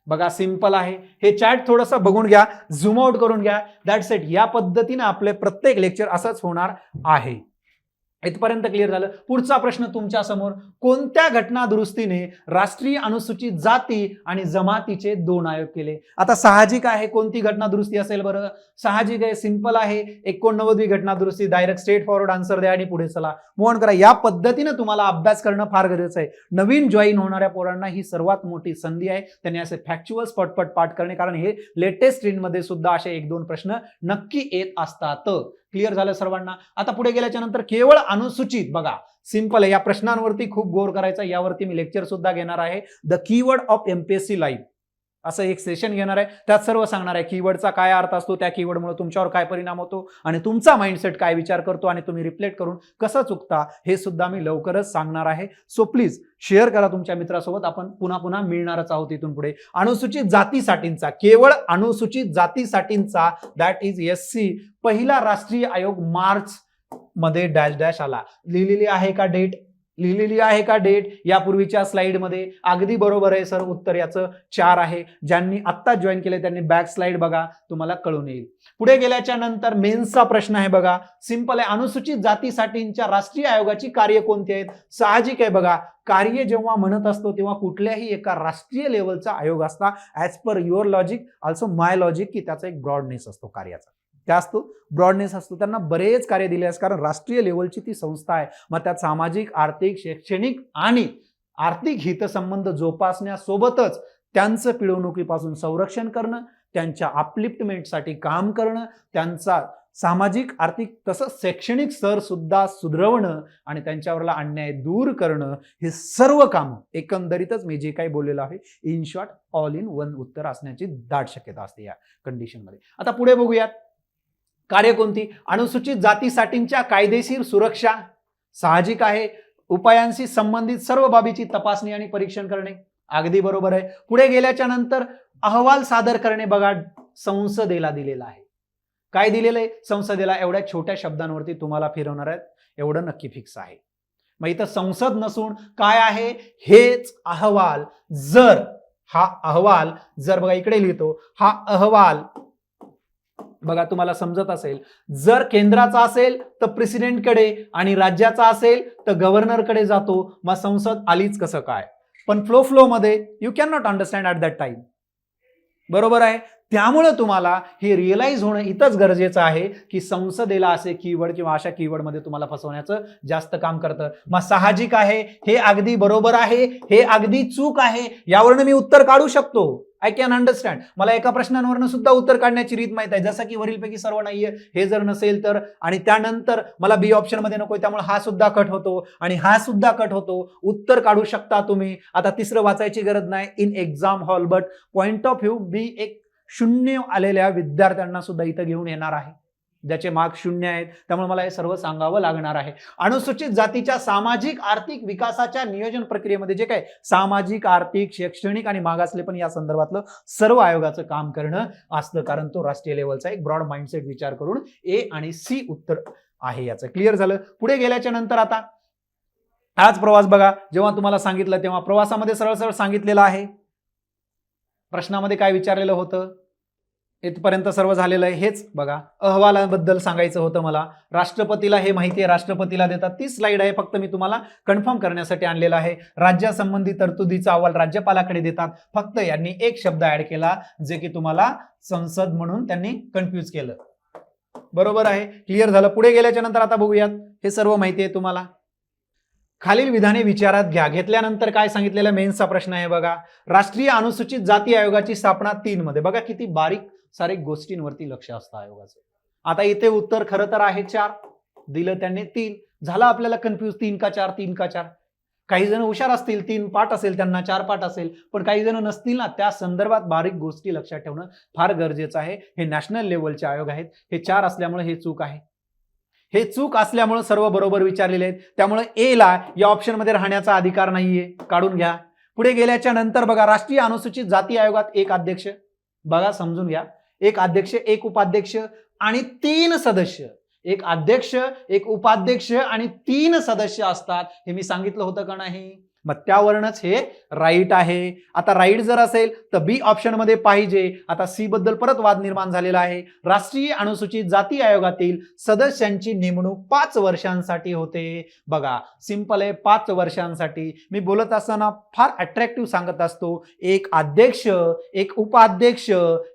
बघा सिंपल आहे. हे चॅट थोडंसं बघून घ्या, झूम आउट करून घ्या. That's it. या पद्धतीने आपले प्रत्येक लेक्चर असंच होणार आहे. इथपर्यंत क्लिअर झालं? पुढचा प्रश्न तुमच्या समोर, कोणत्या घटना दुरुस्तीने राष्ट्रीय अनुसूचित जाती आणि जमातीचे 2 आयोग केले? आता साहजिक आहे कोणती घटना दुरुस्ती असेल बरं? साहजिक आहे, सिंपल आहे, 89वी घटना दुरुस्ती. डायरेक्ट स्ट्रेट फॉरवर्ड आन्सर द्या आणि पुढे चला, मूव ऑन करा. या पद्धतीने तुम्हाला अभ्यास करणं फार गरजेचं आहे. नवीन जॉईन होणाऱ्या पोरांना ही सर्वात मोठी संधी आहे. त्यांनी असे फॅक्च्युअल्स पटपट पाठ करणे, कारण हे लेटेस्ट ट्रेंडमध्ये सुद्धा असे 1-2 प्रश्न नक्की येत असतात. क्लिअर झालं सर्वांना? आता पुढे गेल्याच्या नंतर केवळ अनुसूचित, बघा सिंपल आहे. या प्रश्नांवरती खूप गौर करायचा. यावरती मी लेक्चर सुद्धा घेणार आहे. The keyword of MPSC live असं एक सेशन घेणार आहे. त्यात सर्व सांगणार आहे कीवर्डचा काय अर्थ असतो, त्या कीवर्डमुळे तुमच्यावर काय परिणाम होतो आणि तुमचा माइंडसेट काय विचार करतो आणि तुम्ही रिफ्लेक्ट करून कसं चुकता हे सुद्धा मी लवकरच सांगणार आहे. सो प्लीज शेअर करा तुमच्या मित्रासोबत. आपण पुन्हा पुन्हा आहोत इथून पुढे. अनुसूचित जातीसाठींचा, केवळ अनुसूचित जातीसाठींचा, दॅट इज SC, पहिला राष्ट्रीय आयोग मार्च मध्ये डॅश डॅश आला. लिहिलेली आहे का डेट? लिहिलेली आहे का डेट यापूर्वीच्या स्लाइड मध्ये? अगदी बरोबर आहे सर. उत्तर याचं 4 आहे. ज्यांनी आत्ता जॉईन केले त्यांनी बॅक स्लाइड बघा, तुम्हाला कळून येईल. पुढे गेल्याच्या नंतर मेन्सचा प्रश्न आहे बघा. सिंपल आहे. अनुसूचित जातीसाठींच्या राष्ट्रीय आयोगाची कार्य कोणती आहेत? साहजिक आहे बघा. कार्य जेव्हा म्हणत असतो तेव्हा कुठल्याही एका राष्ट्रीय लेवलचा आयोग असता. As per your logic also my logic, की त्याचा एक ब्रॉडनेस असतो कार्याचा. त्या असतो ब्रॉडनेस असतो. त्यांना बरेच कार्य दिले असतात कारण राष्ट्रीय लेवलची ती संस्था आहे. मग त्यात सामाजिक, आर्थिक, शैक्षणिक आणि आर्थिक हितसंबंध जोपासण्यासोबतच त्यांचं पिळवणुकीपासून संरक्षण करणं, त्यांच्या अपलिफ्टमेंटसाठी काम करणं, त्यांचा सामाजिक, आर्थिक तसंच शैक्षणिक स्तर सुद्धा सुधारवणं आणि त्यांच्यावरला अन्याय दूर करणं, हे सर्व काम एकंदरीतच मी जे काही बोललेलं आहे in short all in one उत्तर असण्याची दाट शक्यता असते या कंडिशनमध्ये. आता पुढे बघूयात. कार्य कोणती? अनुसूचित जातीसाठींच्या कायदेशीर सुरक्षा. साहजिक आहे. उपायांशी संबंधित सर्व बाबीची तपासणी आणि परीक्षण करणे. अगदी बरोबर आहे. पुढे गेल्याच्या नंतर अहवाल सादर करणे. बघा संसदेला दिलेला आहे. काय दिलेलं आहे? संसदेला. एवढ्या छोट्या शब्दांवरती तुम्हाला फिरवणार आहेत एवढं नक्की फिक्स आहे. मग इथं संसद नसून काय आहे? हेच अहवाल. जर हा अहवाल, जर बघा इकडे लिहितो, हा अहवाल बघा तुम्हाला समजत असेल, जर केंद्राचा असेल तर प्रेसिडेंटकडे आणि राज्याचा असेल तर गव्हर्नरकडे जातो. मग संसद आलीच कसं काय? पण फ्लो मध्ये you can not understand at that time. बरोबर आहे. त्यामुळे तुम्हाला हे रिअलाइज होणं इतंच गरजेचं आहे की संसदेला असे कीवर्ड किंवा अशा कीवर्डमध्ये तुम्हाला फसवण्याचं जास्त काम करतं. मग साहजिक आहे, हे अगदी बरोबर आहे, हे अगदी चूक आहे, यावरनं मी उत्तर काढू शकतो. I can understand. मला एका प्रश्नांवरनं सुद्धा उत्तर काढण्याची रीत माहित आहे, जसं की वरीलपैकी सर्व नाहीये, हे जर नसेल तर, आणि त्यानंतर मला बी ऑप्शन मध्ये नकोय त्यामुळे हा सुद्धा कट होतो आणि हा सुद्धा कट होतो. उत्तर काढू शकता तुम्ही. आता तिसरं वाचायची गरज नाही in exam hall, but point of view मी एक 0 आलेल्या विद्यार्थ्यांना सुद्धा इथं घेऊन येणार आहे. ज्याचे मार्क्स 0 आहेत, त्यामुळे मला हे सर्व सांगावं लागणार आहे. अनुसूचित जातीच्या सामाजिक आर्थिक विकासाच्या नियोजन प्रक्रियेमध्ये जे काय सामाजिक आर्थिक शैक्षणिक आणि मागासले पण या संदर्भातलं सर्व आयोगाचं काम करणं असतं, कारण तो राष्ट्रीय लेवलचा एक ब्रॉड माइंडसेट विचार करून ए आणि सी उत्तर आहे. याचं क्लिअर झालं. पुढे गेल्याच्या नंतर आता हाच प्रवास बघा, जेव्हा तुम्हाला सांगितलं तेव्हा प्रवासामध्ये सरळ सरळ सांगितलेलं आहे. प्रश्नामध्ये काय विचारलेलं होतं, इथपर्यंत सर्व झालेलं आहे. हेच बघा, अहवालाबद्दल सांगायचं होतं मला. राष्ट्रपतीला हे माहिती आहे, राष्ट्रपतीला देतात. ती स्लाइड आहे, फक्त मी तुम्हाला कन्फर्म करण्यासाठी आणलेलं आहे. राज्यासंबंधी तरतुदीचा अहवाल राज्यपालाकडे देतात. फक्त यांनी एक शब्द ऍड केला, जे की तुम्हाला संसद म्हणून त्यांनी कन्फ्यूज केलं. बरोबर आहे, क्लिअर झालं. पुढे गेल्याच्या नंतर आता बघूयात, हे सर्व माहिती आहे तुम्हाला. खालील विधाने विचारात घ्या. घेतल्यानंतर काय सांगितलेलं, मेन्सचा प्रश्न आहे बघा. राष्ट्रीय अनुसूचित जाती आयोगाची स्थापना 3 मध्ये. बघा किती बारीक सारीक गोष्टींवरती लक्ष असतं आयोगाचं. आता इथे उत्तर खरं तर आहे 4, दिलं त्यांनी 3. झालं आपल्याला कन्फ्यूज, 3 का 4, 3 का 4. काही जण हुशार असतील, 3 पाठ असेल त्यांना, 4 पाठ असेल, पण काही जण नसतील ना, त्या संदर्भात बारीक गोष्टी लक्षात ठेवणं फार गरजेचं आहे. हे नॅशनल लेवलचे आयोग आहेत. हे 4 असल्यामुळे हे चूक आहे. हे चूक असल्यामुळे सर्व बरोबर विचारलेले आहेत. त्यामुळे ए ला या ऑप्शन मध्ये राहण्याचा अधिकार नाहीये, काढून घ्या. पुढे गेल्याच्या नंतर बघा, राष्ट्रीय अनुसूचित जाती आयोगात एक अध्यक्ष, बघा समजून घ्या, एक अध्यक्ष, एक उपाध्यक्ष आणि 3 सदस्य. एक अध्यक्ष, एक उपाध्यक्ष आणि 3 सदस्य असतात. हे मी सांगितलं होतं का नाही? मग त्यावरूनच हे राईट आहे. आता राईट जर असेल तर बी ऑप्शन मध्ये पाहिजे. आता सी बद्दल परत वाद निर्माण झालेला आहे. राष्ट्रीय अनुसूचित जाती आयोगातील सदस्यांची नेमणूक 5 वर्षांसाठी होते. बघा सिंपल आहे, 5 वर्षांसाठी. मी बोलत असताना फार अट्रॅक्टिव्ह सांगत असतो. एक अध्यक्ष, एक उपाध्यक्ष,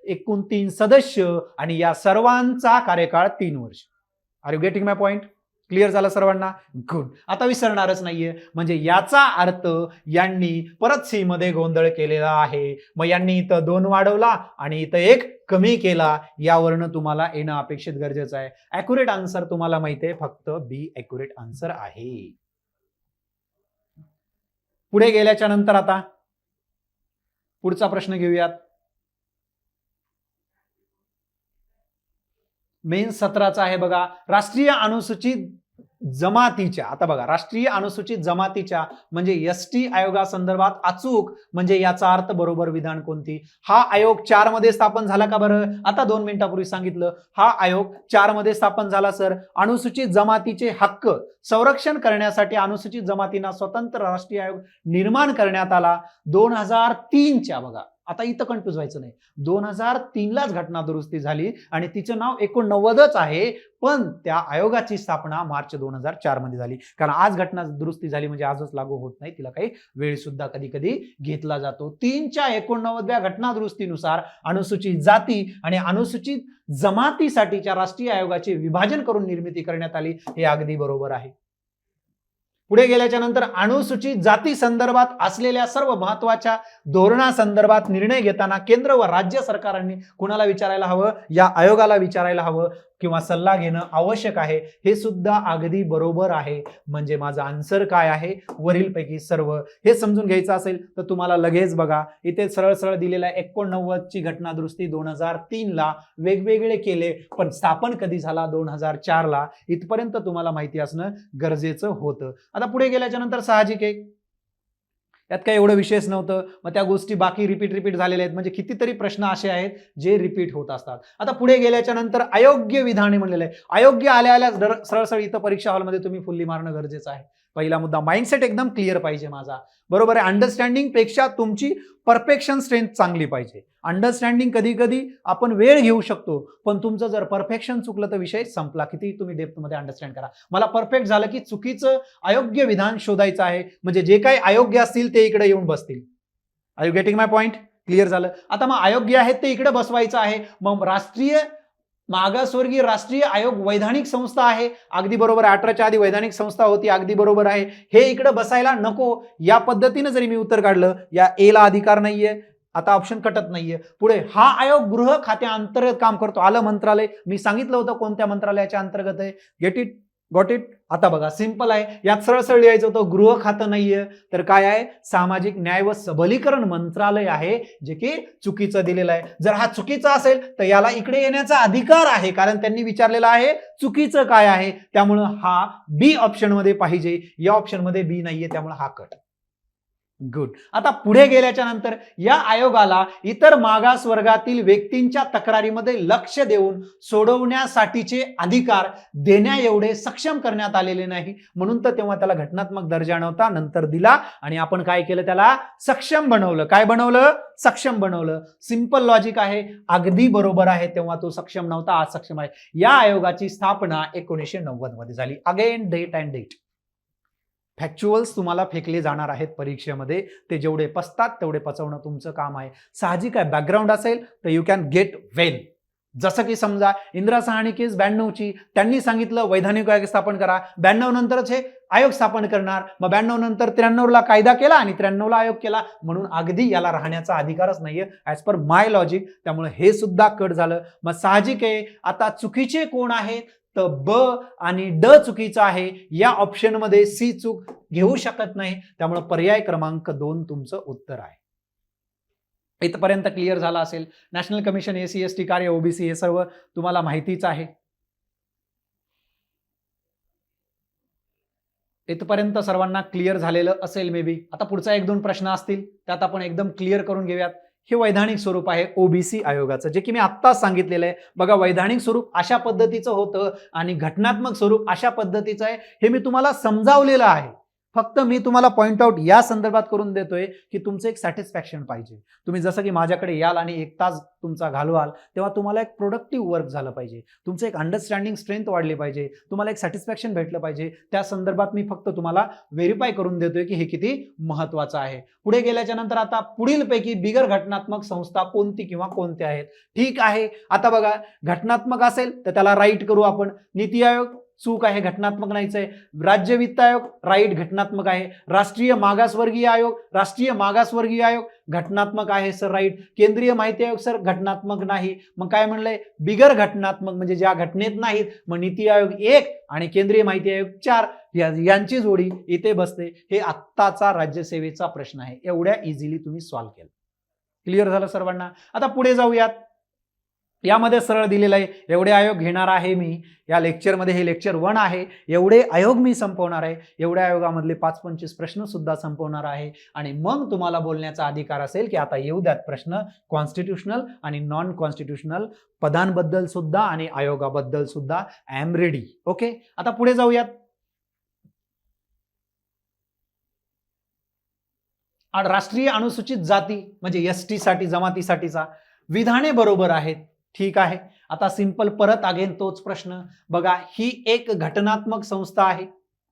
एकूण 3 सदस्य आणि या सर्वांचा कार्यकाळ 3 वर्ष. Are you getting my point? Clear झालं सर्वांना? गुड. आता विसरणारच नाहीये. म्हणजे याचा अर्थ यांनी परत सी मध्ये गोंधळ केलेला आहे. मग यांनी इथं 2 वाढवला आणि इथं 1 कमी केला. यावरनं तुम्हाला येणं अपेक्षित गरजेचं आहे. ऍक्युरेट आन्सर तुम्हाला माहिती आहे, फक्त बी ऍक्युरेट आन्सर आहे. पुढे गेल्याच्या नंतर आता पुढचा प्रश्न घेऊयात. मेन 17चा आहे बघा. राष्ट्रीय अनुसूचित जमातीच्या, आता बघा राष्ट्रीय अनुसूचित जमातीच्या म्हणजे एसटी आयोगासंदर्भात अचूक म्हणजे याचा अर्थ बरोबर विधान कोणती? हा आयोग 4 मध्ये स्थापन झाला का बरं? आता 2 मिनिटापूर्वी सांगितलं. हा आयोग 4 मध्ये स्थापन झाला सर. अनुसूचित जमातीचे हक्क संरक्षण करण्यासाठी अनुसूचित जमातींना स्वतंत्र राष्ट्रीय आयोग निर्माण करण्यात आला 2003च्या. बघा आता इथं कन्फ्युज व्हायचं नाही. 2003 लाच घटना दुरुस्ती झाली आणि तिचं नाव 89च आहे, पण त्या आयोगाची स्थापना मार्च 2004 मध्ये झाली. कारण आज घटना दुरुस्ती झाली म्हणजे आजच लागू होत नाही, तिला काही वेळ सुद्धा कधी कधी घेतला जातो. 3च्या 89व्या घटना दुरुस्तीनुसार अनुसूचित जाती आणि अनुसूचित जमातीसाठीच्या राष्ट्रीय आयोगाचे विभाजन करून निर्मिती करण्यात आली. हे अगदी बरोबर आहे. पुढे गेल्याच्या नंतर अनुसूचित जाती संदर्भात असलेल्या सर्व महत्वाच्या धोरणासंदर्भात निर्णय घेताना केंद्र व राज्य सरकारांनी कुणाला विचारायला हवं? या आयोगाला विचारायला हवं किंवा सल्ला घेणं आवश्यक आहे. हे सुद्धा अगदी बरोबर आहे. म्हणजे माझा आन्सर काय आहे? वरीलपैकी सर्व. हे समजून घ्यायचं असेल तर तुम्हाला लगेच बघा इथे सरळ सरळ दिलेला 89ची घटना दुरुस्ती 2003 ला वेगवेगळे केले, पण स्थापन कधी झाला? 2004 ला. इथपर्यंत तुम्हाला माहिती असणं गरजेचं होतं. आता पुढे गेल्याच्या नंतर साहजिक आहे, यात काही एवढं विशेष नव्हतं. मग त्या गोष्टी बाकी रिपीट झालेल्या आहेत. म्हणजे कितीतरी प्रश्न असे आहेत जे रिपीट होत असतात. आता पुढे गेल्याच्या नंतर अयोग्य विधाने म्हणलेलं आहे. अयोग्य आल्या सरळ सरळ इथं परीक्षा हॉलमध्ये तुम्ही फुल्ली मारणं गरजेचं आहे. पहिला मुद्दा, माइंडसेट एकदम क्लिअर पाहिजे माझा. बरोबर आहे. अंडरस्टँडिंग पेक्षा तुमची परफेक्शन स्ट्रेंथ चांगली पाहिजे. अंडरस्टँडिंग कधी कधी आपण वेळ घेऊ शकतो, पण तुमचं जर परफेक्शन चुकलं तर विषय संपला. किती तुम्ही डेप्थ मध्ये अंडरस्टँड करा. मला परफेक्ट झालं की चुकीचं अयोग्य विधान शोधायचं आहे. म्हणजे जे काही अयोग्य असतील ते इकडे येऊन बसतील. Are you getting my point? Clear झालं. आता मग अयोग्य आहेत ते इकडे बसवायचं आहे. मग राष्ट्रीय मागासवर्गीय राष्ट्रीय आयोग वैधानिक संस्था आहे. अगदी बरोबर आहे. 18च्या आधी वैधानिक संस्था होती. अगदी बरोबर आहे. हे इकडे बसायला नको. या पद्धतीने जरी मी उत्तर काढलं, या ए ला अधिकार नाहीये. आता ऑप्शन कटत नाहीये. पुढे हा आयोग गृह खात्याअंतर्गत काम करतो. आलं मंत्रालय. मी सांगितलं होतं कोणत्या मंत्रालयाच्या अंतर्गत आहे. Get it? Got it? आता बघा सिंपल आहे, यात सरळ सरळ लिहायचं होतं गृह खातं नाहीये तर काय आहे, सामाजिक न्याय व सबलीकरण मंत्रालय आहे, जे की चुकीचं दिलेलं आहे. जर हा चुकीचा असेल तर याला इकडे येण्याचा अधिकार आहे, कारण त्यांनी विचारलेलं आहे चुकीचं काय आहे. त्यामुळं हा बी ऑप्शन मध्ये पाहिजे, या ऑप्शन मध्ये बी नाहीये, त्यामुळे हा कट. गुड. आता पुढे गेल्याच्या नंतर या आयोगाला इतर मागास वर्गातील व्यक्तींच्या तक्रारीमध्ये लक्ष देऊन सोडवण्यासाठीचे अधिकार देण्या एवढे सक्षम करण्यात आलेले नाही, म्हणून तर तेव्हा त्याला घटनात्मक दर्जा नव्हता, नंतर दिला आणि आपण काय केलं, त्याला सक्षम बनवलं. काय बनवलं, सक्षम बनवलं. सिंपल लॉजिक आहे, अगदी बरोबर आहे. तेव्हा तो सक्षम नव्हता, आज सक्षम आहे. या आयोगाची स्थापना 1990 मध्ये झाली. Again date and date. Factuals तुम्हाला फेकले जाणार आहेत परीक्षेमध्ये, ते जेवढे पचतात तेवढे पचवणं तुमचं काम आहे. साहजिक आहे, बॅकग्राऊंड असेल तर यू कॅन गेट वेल. जसं की समजा इंदिरा साहनी केस 92ची, त्यांनी सांगितलं वैधानिक आयोग स्थापन करा, 92 नंतरच हे आयोग स्थापन करणार, मग 92 नंतर 93ला कायदा केला आणि 93ला आयोग केला, म्हणून अगदी याला राहण्याचा अधिकारच नाहीये ऍज पर माय लॉजिक. त्यामुळे हे सुद्धा कट झालं. मग साहजिक आहे, आता चुकीचे कोण आहेत, तर ब आणि ड चुकीचं आहे. या ऑप्शन मध्ये सी चूक घेऊ शकत नाही, त्यामुळे पर्याय क्रमांक 2 तुमचं उत्तर आहे. इथपर्यंत क्लिअर झाला असेल. नॅशनल कमिशन एसी एसटी कार्य ओबीसी हे सर्व तुम्हाला माहितीच आहे. इथपर्यंत सर्वांना क्लिअर झालेलं असेल मे बी. आता पुढचा 1-2 प्रश्न असतील, त्यात आपण एकदम क्लिअर करून घेऊयात. हे वैधानिक स्वरूप आहे ओबीसी आयोगाचं, जे की मी आत्ताच सांगितलेलं आहे. बघा, वैधानिक स्वरूप अशा पद्धतीचं होतं आणि घटनात्मक स्वरूप अशा पद्धतीचं आहे. हे मी तुम्हाला समजावलेलं आहे. फक्त मी तुम्हाला पॉइंट आउट या संदर्भात करून देतोय की तुमचं एक सॅटिस्फॅक्शन पाहिजे. तुम्ही जसं की माझ्याकडे याल आणि 1 तास तुमचा घालवाल, तेव्हा तुम्हाला एक प्रोडक्टिव्ह वर्क झालं पाहिजे, तुमचं एक अंडरस्टँडिंग स्ट्रेंथ वाढली पाहिजे, तुम्हाला एक सॅटिस्फॅक्शन भेटलं पाहिजे. त्या संदर्भात मी फक्त तुम्हाला व्हेरीफाय करून देतोय की हे किती महत्वाचं आहे. पुढे गेल्याच्या नंतर आता पुढीलपैकी बिगर घटनात्मक संस्था कोणती किंवा कोणत्या आहेत. ठीक आहे, आता बघा, घटनात्मक असेल तर त्याला राईट करू आपण. नीती आयोग चूक आहे, घटनात्मक नाहीच आहे. राज्य वित्त आयोग राईट, घटनात्मक आहे. राष्ट्रीय मागासवर्गीय आयोग घटनात्मक आहे सर, राईट. केंद्रीय माहिती आयोग सर घटनात्मक नाही. मग काय म्हणलंय, बिगर घटनात्मक म्हणजे ज्या घटनेत नाहीत. मग नीती आयोग 1 आणि केंद्रीय माहिती आयोग 4 यांची जोडी इथे बसते. हे आत्ताचा राज्यसेवेचा प्रश्न आहे. एवढ्या इझिली तुम्ही सॉल्व्ह केलं. क्लिअर झालं सर्वांना. आता पुढे जाऊयात. यामध्ये सरळ दिलेलं आहे, एवढे आयोग घेणार आहे मी या लेक्चरमध्ये. हे लेक्चर 1 आहे. एवढे आयोग मी संपवणार आहे. एवढ्या आयोगामधले 5-25 प्रश्न सुद्धा संपवणार आहे आणि मग तुम्हाला बोलण्याचा अधिकार असेल की आता येऊ द्यात प्रश्न कॉन्स्टिट्यूशनल आणि नॉन कॉन्स्टिट्यूशनल पदांबद्दल सुद्धा आणि आयोगाबद्दल सुद्धा. I am ready. ओके, आता पुढे जाऊयात. राष्ट्रीय अनुसूचित जाती म्हणजे एसटी साठी, जमातीसाठीचा विधाने बरोबर आहेत. ठीक आहे. आता सिंपल परत अगेन तोच प्रश्न. बघा, ही एक घटनात्मक संस्था आहे,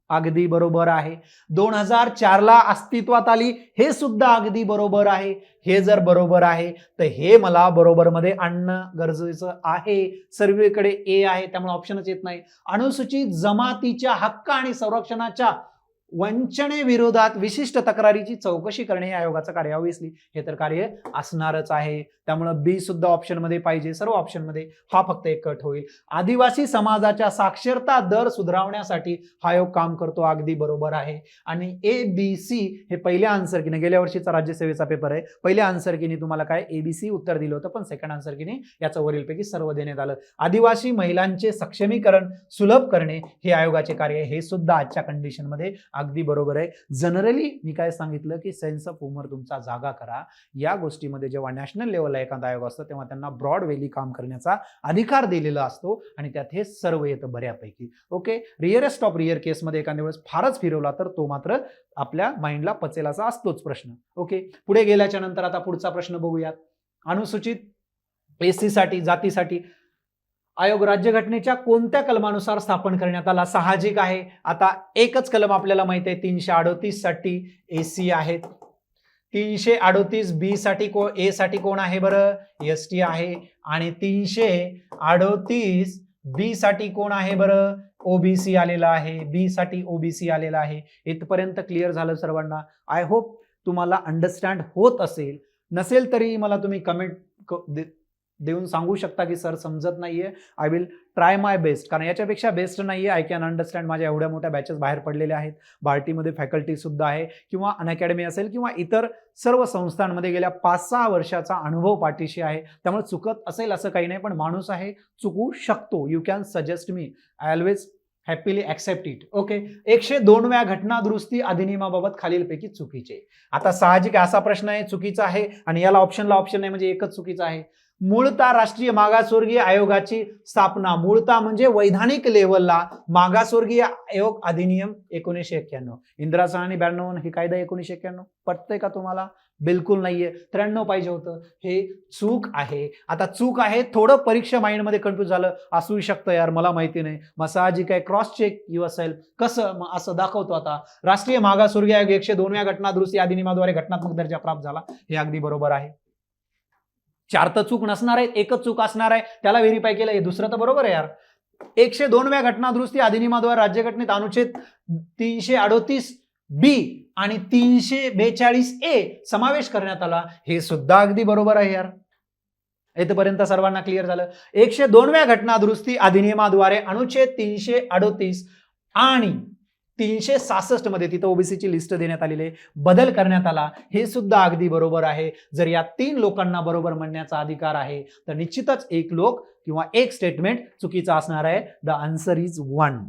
अगदी बरोबर आहे. 2004ला अस्तित्वात आली, हे सुद्धा अगदी बरोबर आहे. हे जर बरोबर आहे तर हे मला बरोबर मध्ये आणणं गरजेचं आहे. सर्वेकडे ए आहे, त्यामुळे ऑप्शनच येत नाही. अनुसूचित जमातीच्या हक्क आणि संरक्षणाच्या वंचनेविरोधात विशिष्ट तक्रारीची चौकशी करणे हे आयोगाचं कार्य. ऑब्व्हियसली हे तर कार्य असणारच आहे, त्यामुळे बी सुद्धा ऑप्शन मध्ये पाहिजे. सर्व ऑप्शन मध्ये हा फक्त एक कट होईल. आदिवासी समाजाच्या साक्षरता दर सुधारवण्यासाठी हा आयोग काम करतो, अगदी बरोबर आहे. आणि ए बी सी हे पहिल्या आन्सर कीने, गेल्या वर्षीचा राज्यसेवेचा पेपर आहे, पहिल्या आन्सर कीने तुम्हाला काय एबीसी उत्तर दिलं होतं, पण सेकंड आन्सर कीने याचं वरीलपैकी सर्व देण्यात आलं. आदिवासी महिलांचे सक्षमीकरण सुलभ करणे हे आयोगाचे कार्य आहे. हे सुद्धा आजच्या कंडिशन मध्ये अगदी बरोबर आहे. जनरली मी काय सांगितलं की सेन्स ऑफ ह्युमर तुमचा जागा करा. या गोष्टीमध्ये जेव्हा नॅशनल लेवलला एखादा आयोग असतो तेव्हा त्यांना ब्रॉड वेली काम करण्याचा अधिकार दिलेला असतो आणि त्यात हे सर्व येतं बऱ्यापैकी. ओके, रिअरेस्ट ऑफ रिअर केसमध्ये एखाद्या वेळेस फारच फिरवला तर तो मात्र आपल्या माइंडला पचेल असा असतोच प्रश्न. ओके, पुढे गेल्याच्या नंतर आता पुढचा प्रश्न बघूयात. अनुसूचित एसी साठी, जातीसाठी आयोग राज्यघटनेच्या कोणत्या कलमानुसार स्थापन करण्यात आला. साहजिक आहे, आता एकच कलम आपल्याला माहित आहे, 338 साठी एसी आहेत. 338 बी साठी ए साठी कोण आहे बरं, एसटी आहे. आणि 338 बी साठी कोण आहे बरं, ओबीसी आलेला आहे. बी साठी ओबीसी आलेला आहे. इथपर्यंत क्लिअर झालं सर्वांना. आय होप तुम्हाला अंडरस्टँड होत असेल. नसेल तरी मला तुम्ही कमेंट देऊन सांगू शकता की सर समजत नाहीये, I will try my best, कारण याच्यापेक्षा बेस्ट नाहीये. I can understand. माझ्या एवढ्या मोठ्या बॅचेस बाहेर पडलेल्या आहेत, बार्टीमध्ये फॅकल्टी सुद्धा आहे, किंवा अनअकॅडमी असेल किंवा इतर सर्व संस्थांमध्ये गेल्या 5-6 वर्षाचा अनुभव पाठीशी आहे. त्यामुळे चुकत असेल असं काही नाही, पण माणूस आहे, चुकू शकतो. You can suggest me, I always happily accept it. Okay. 102व्या घटना दुरुस्ती अधिनियमाबाबत खालीलपैकी चुकीचे. आता साहजिक असा प्रश्न आहे, चुकीचा आहे आणि याला ऑप्शनला ऑप्शन नाही म्हणजे एकच चुकीचं आहे. मूळतः राष्ट्रीय मागासवर्गीय आयोगाची स्थापना, मूळतः म्हणजे वैधानिक लेवलला मागासवर्गीय आयोग अधिनियम 1991. इंदिरा साहनी 92 हे कायदा 1991. पटतंय का तुम्हाला? बिलकुल नाहीये. 93 पाहिजे होतं. हे चूक आहे. आता चूक आहे, थोडं परीक्षा माइंडमध्ये कन्फ्युज झालं असू शकतं यार, मला माहिती नाही. मग साहजिक आहे, क्रॉस चेक युअर सेल्फ. कसं? मग असं दाखवतो आता, राष्ट्रीय मागासवर्गीय आयोग 102व्या घटना दुरुस्ती अधिनियमाद्वारे घटनात्मक दर्जा प्राप्त झाला. हे अगदी बरोबर आहे. 4 तर चूक नसणार आहे, एकच चूक असणार आहे, त्याला व्हेरीफाय केलं. हे दुसरं तर बरोबर आहे यार. 102व्या घटना दुरुस्ती अधिनियमाद्वारे राज्यघटनेत अनुच्छेद 338 बी आणि 342 ए समावेश करण्यात आला. हे सुद्धा अगदी बरोबर आहे यार. इथपर्यंत सर्वांना क्लिअर झालं. 102व्या घटना दुरुस्ती अधिनियमाद्वारे अनुच्छेद 338 आणि 366 मध्ये तिथं ओबीसीची लिस्ट देण्यात आलेली आहे, बदल करण्यात आला. हे सुद्धा अगदी बरोबर आहे. जर या 3 लोकांना बरोबर म्हणण्याचा अधिकार आहे तर निश्चितच एक लोक किंवा एक स्टेटमेंट चुकीचं असणार आहे. The answer is 1.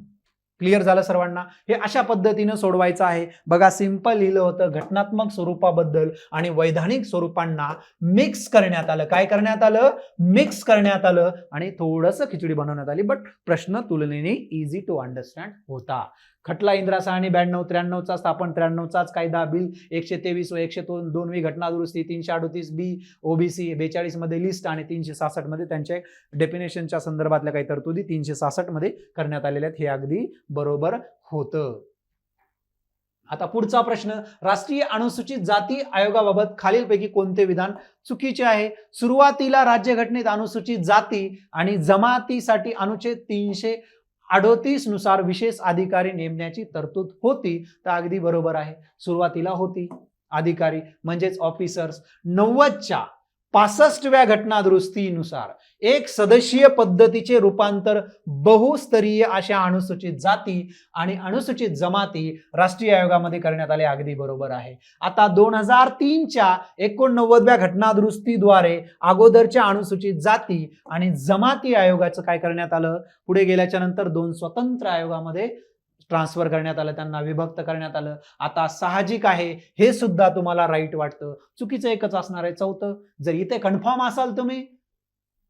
क्लिअर झालं सर्वांना? हे अशा पद्धतीनं सोडवायचं आहे. बघा, सिंपल लिहिलं होतं. घटनात्मक स्वरूपाबद्दल आणि वैधानिक स्वरूपांना मिक्स करण्यात आलं. काय करण्यात आलं? मिक्स करण्यात आलं आणि थोडंसं खिचडी बनवण्यात आली. बट प्रश्न तुलनेने इझी टू अंडरस्टँड होता. खटला इंदिरा साहनी 92-93चा स्थापन 93चाच कायदा, बिल 123 व 102वी घटना दुरुस्ती, 338 बी ओबीसी, 42 मध्ये लिस्ट आणि 366 मध्ये त्यांच्या डेफिनेशनच्या संदर्भातल्या काही तरतुदी 366 मध्ये करण्यात आलेल्या आहेत. हे अगदी बरोबर होतं. आता पुढचा प्रश्न, राष्ट्रीय अनुसूचित जाती आयोगाबाबत खालीलपैकी कोणते विधान चुकीचे आहे? सुरुवातीला राज्यघटनेत अनुसूचित जाती आणि जमातीसाठी अनुच्छेद 338 नुसार विशेष अधिकारी नेमण्याची तरतूद होती. तर अगदी बरोबर आहे, सुरुवातीला होती. अधिकारी म्हणजेच ऑफिसर्स. 90च्या 65व्या घटना दुरुस्तीनुसार एक सदस्यीय पद्धतीचे रूपांतर बहुस्तरीय अशा अनुसूचित जाती आणि अनुसूचित जमाती राष्ट्रीय आयोगामध्ये करण्यात आले. अगदी बरोबर आहे. आता 2003च्या 89व्या घटना दुरुस्तीद्वारे अगोदरच्या अनुसूचित जाती आणि जमाती आयोगाचं काय करण्यात आलं? पुढे गेल्याच्या नंतर 2 स्वतंत्र आयोगामध्ये ट्रान्सफर करण्यात आलं, त्यांना विभक्त करण्यात आलं. आता साहजिक आहे, हे सुद्धा तुम्हाला राईट वाटतं. चुकीचं एकच असणार आहे, चौथं. जर इथे कन्फर्म असाल, तुम्ही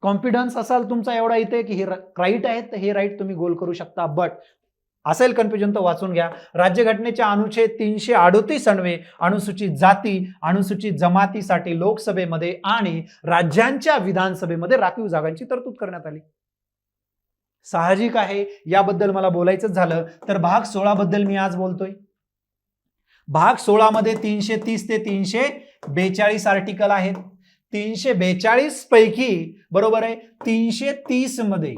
कॉन्फिडन्स असाल तुमचा एवढा इथे की हे राईट आहे, तर हे राईट तुम्ही गोल करू शकता. बट असेल कन्फ्युजन तर वाचून घ्या. राज्यघटनेच्या अनुच्छेद 338 अन्वये अनुसूचित जाती, अनुसूचित जमातीसाठी लोकसभेमध्ये आणि राज्यांच्या विधानसभेमध्ये राखीव जागांची तरतूद करण्यात आली. साहजिक आहे, याबद्दल मला बोलायचं झालं तर भाग 16 बद्दल मी आज बोलतोय. भाग 16 मध्ये 330 ते 342 आर्टिकल आहेत. 342 पैकी बरोबर आहे 330 मध्ये,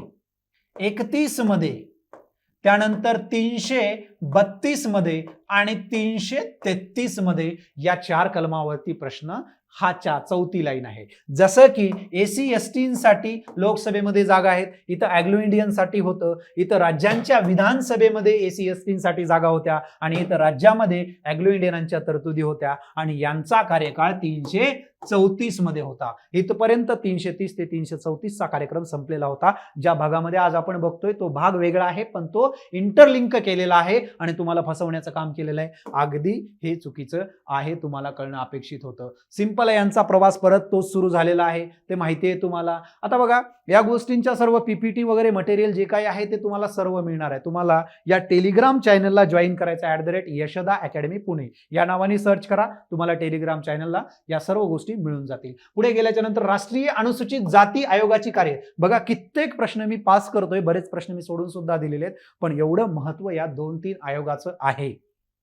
31 मध्ये, त्यानंतर 332 मध्ये आणि 333 मध्ये या 4 कलमावरती प्रश्न हा चौथी लाईन आहे. जसं की एसी एसटीसाठी लोकसभेमध्ये जागा आहेत, इथं अँग्लो इंडियनसाठी होतं, इथं राज्यांच्या विधानसभेमध्ये एसी एसटीसाठी जागा होत्या आणि इथं राज्यामध्ये अँग्लो इंडियनांच्या तरतुदी होत्या आणि यांचा कार्यकाळ 334 मध्ये होता. इथपर्यंत 330 ते 334 चा कार्यक्रम संपलेला होता. ज्या भागामध्ये आज आपण बघतोय तो भाग वेगळा आहे, पण तो इंटरलिंक केलेला आहे आणि तुम्हाला फसवण्याचं काम केलेलं आहे. अगदी हे चुकीचं आहे, तुम्हाला कळणं अपेक्षित होतं. सिंपल आहे, यांचा प्रवास परत तोच सुरू झालेला आहे, ते माहिती आहे तुम्हाला. आता बघा, या गोष्टींच्या सर्व पीपीटी वगैरे मटेरियल जे काही आहे ते तुम्हाला सर्व मिळणार आहे. तुम्हाला या टेलिग्राम चॅनलला जॉईन करायचं, @यशदा अकॅडमी पुणे या नावाने सर्च करा. तुम्हाला टेलिग्राम चॅनलला या सर्व गोष्टी मिळून जातील. पुढे गेल्याच्या नंतर राष्ट्रीय अनुसूचित जाती आयोगाची कार्य. बघा, कित्येक प्रश्न मी पास करतोय, बरेच प्रश्न मी सोडून सुद्धा दिलेले आहेत, पण एवढं महत्व या 2-3 आयोगाचं आहे.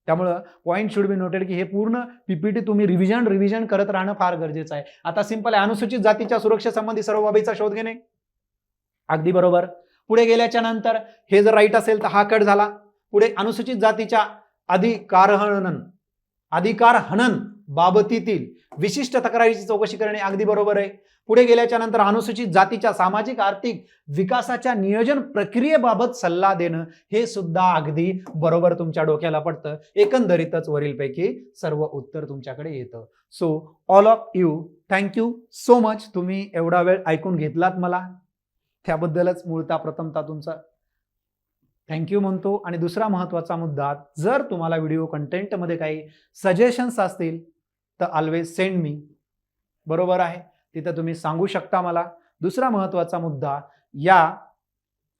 त्यामुळं पॉईंट शुड बी नोटेड की हे पूर्ण पीपीटी तुम्ही रिव्हिजन करत राहणं फार गरजेचं आहे. आता सिंपल आहे, अनुसूचित जातीच्या सुरक्षेसंबंधी सर्व बाबीचा शोध घेणे. अगदी बरोबर. पुढे गेल्याच्या नंतर हे जर राईट असेल तर हा कट झाला. पुढे अनुसूचित जातीच्या अधिकार हनन बाबतीतील विशिष्ट तक्रारीची चौकशी करणे अगदी बरोबर आहे. पुढे गेल्याच्या नंतर अनुसूचित जातीच्या सामाजिक आर्थिक विकासाच्या नियोजन प्रक्रियेबाबत सल्ला देणं हे सुद्धा अगदी बरोबर तुमच्या डोक्याला पडतं. एकंदरीतच वरीलपैकी सर्व उत्तर तुमच्याकडे येतं. So all of you thank you so much. तुम्ही एवढा वेळ ऐकून घेतलात मला, त्याबद्दलच मूळतः प्रथमतः तुमचा थँक्यू म्हणतो. आणि दुसरा महत्त्वाचा मुद्दा, जर तुम्हाला व्हिडिओ कंटेंटमध्ये काही सजेशन्स असतील तर ऑलवेज सेंड मी. बरोबर आहे, तिथं तुम्ही सांगू शकता मला. दुसरा महत्त्वाचा मुद्दा, या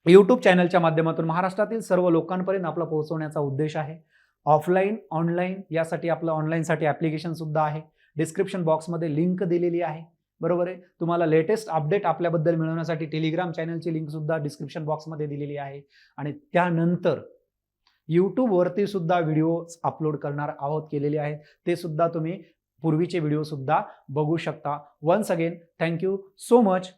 यूट्यूब चॅनलच्या माध्यमातून महाराष्ट्रातील सर्व लोकांपर्यंत आपला पोहोचवण्याचा उद्देश आहे. ऑफलाईन ऑनलाईन यासाठी आपलं ऑनलाईनसाठी ॲप्लिकेशन सुद्धा आहे. डिस्क्रिप्शन बॉक्समध्ये लिंक दिलेली आहे. बरोबर आहे. तुम्हाला लेटेस्ट अपडेट आपल्याबद्दल मिळवण्यासाठी टेलिग्राम चॅनलची लिंक सुद्धा डिस्क्रिप्शन बॉक्समध्ये दिलेली आहे. आणि त्यानंतर यूट्यूबवरती सुद्धा व्हिडिओ अपलोड करणार आहोत केलेले आहेत. ते सुद्धा तुम्ही पूर्वीचे व्हिडिओ सुद्धा बघू शकता. Once again thank you so much.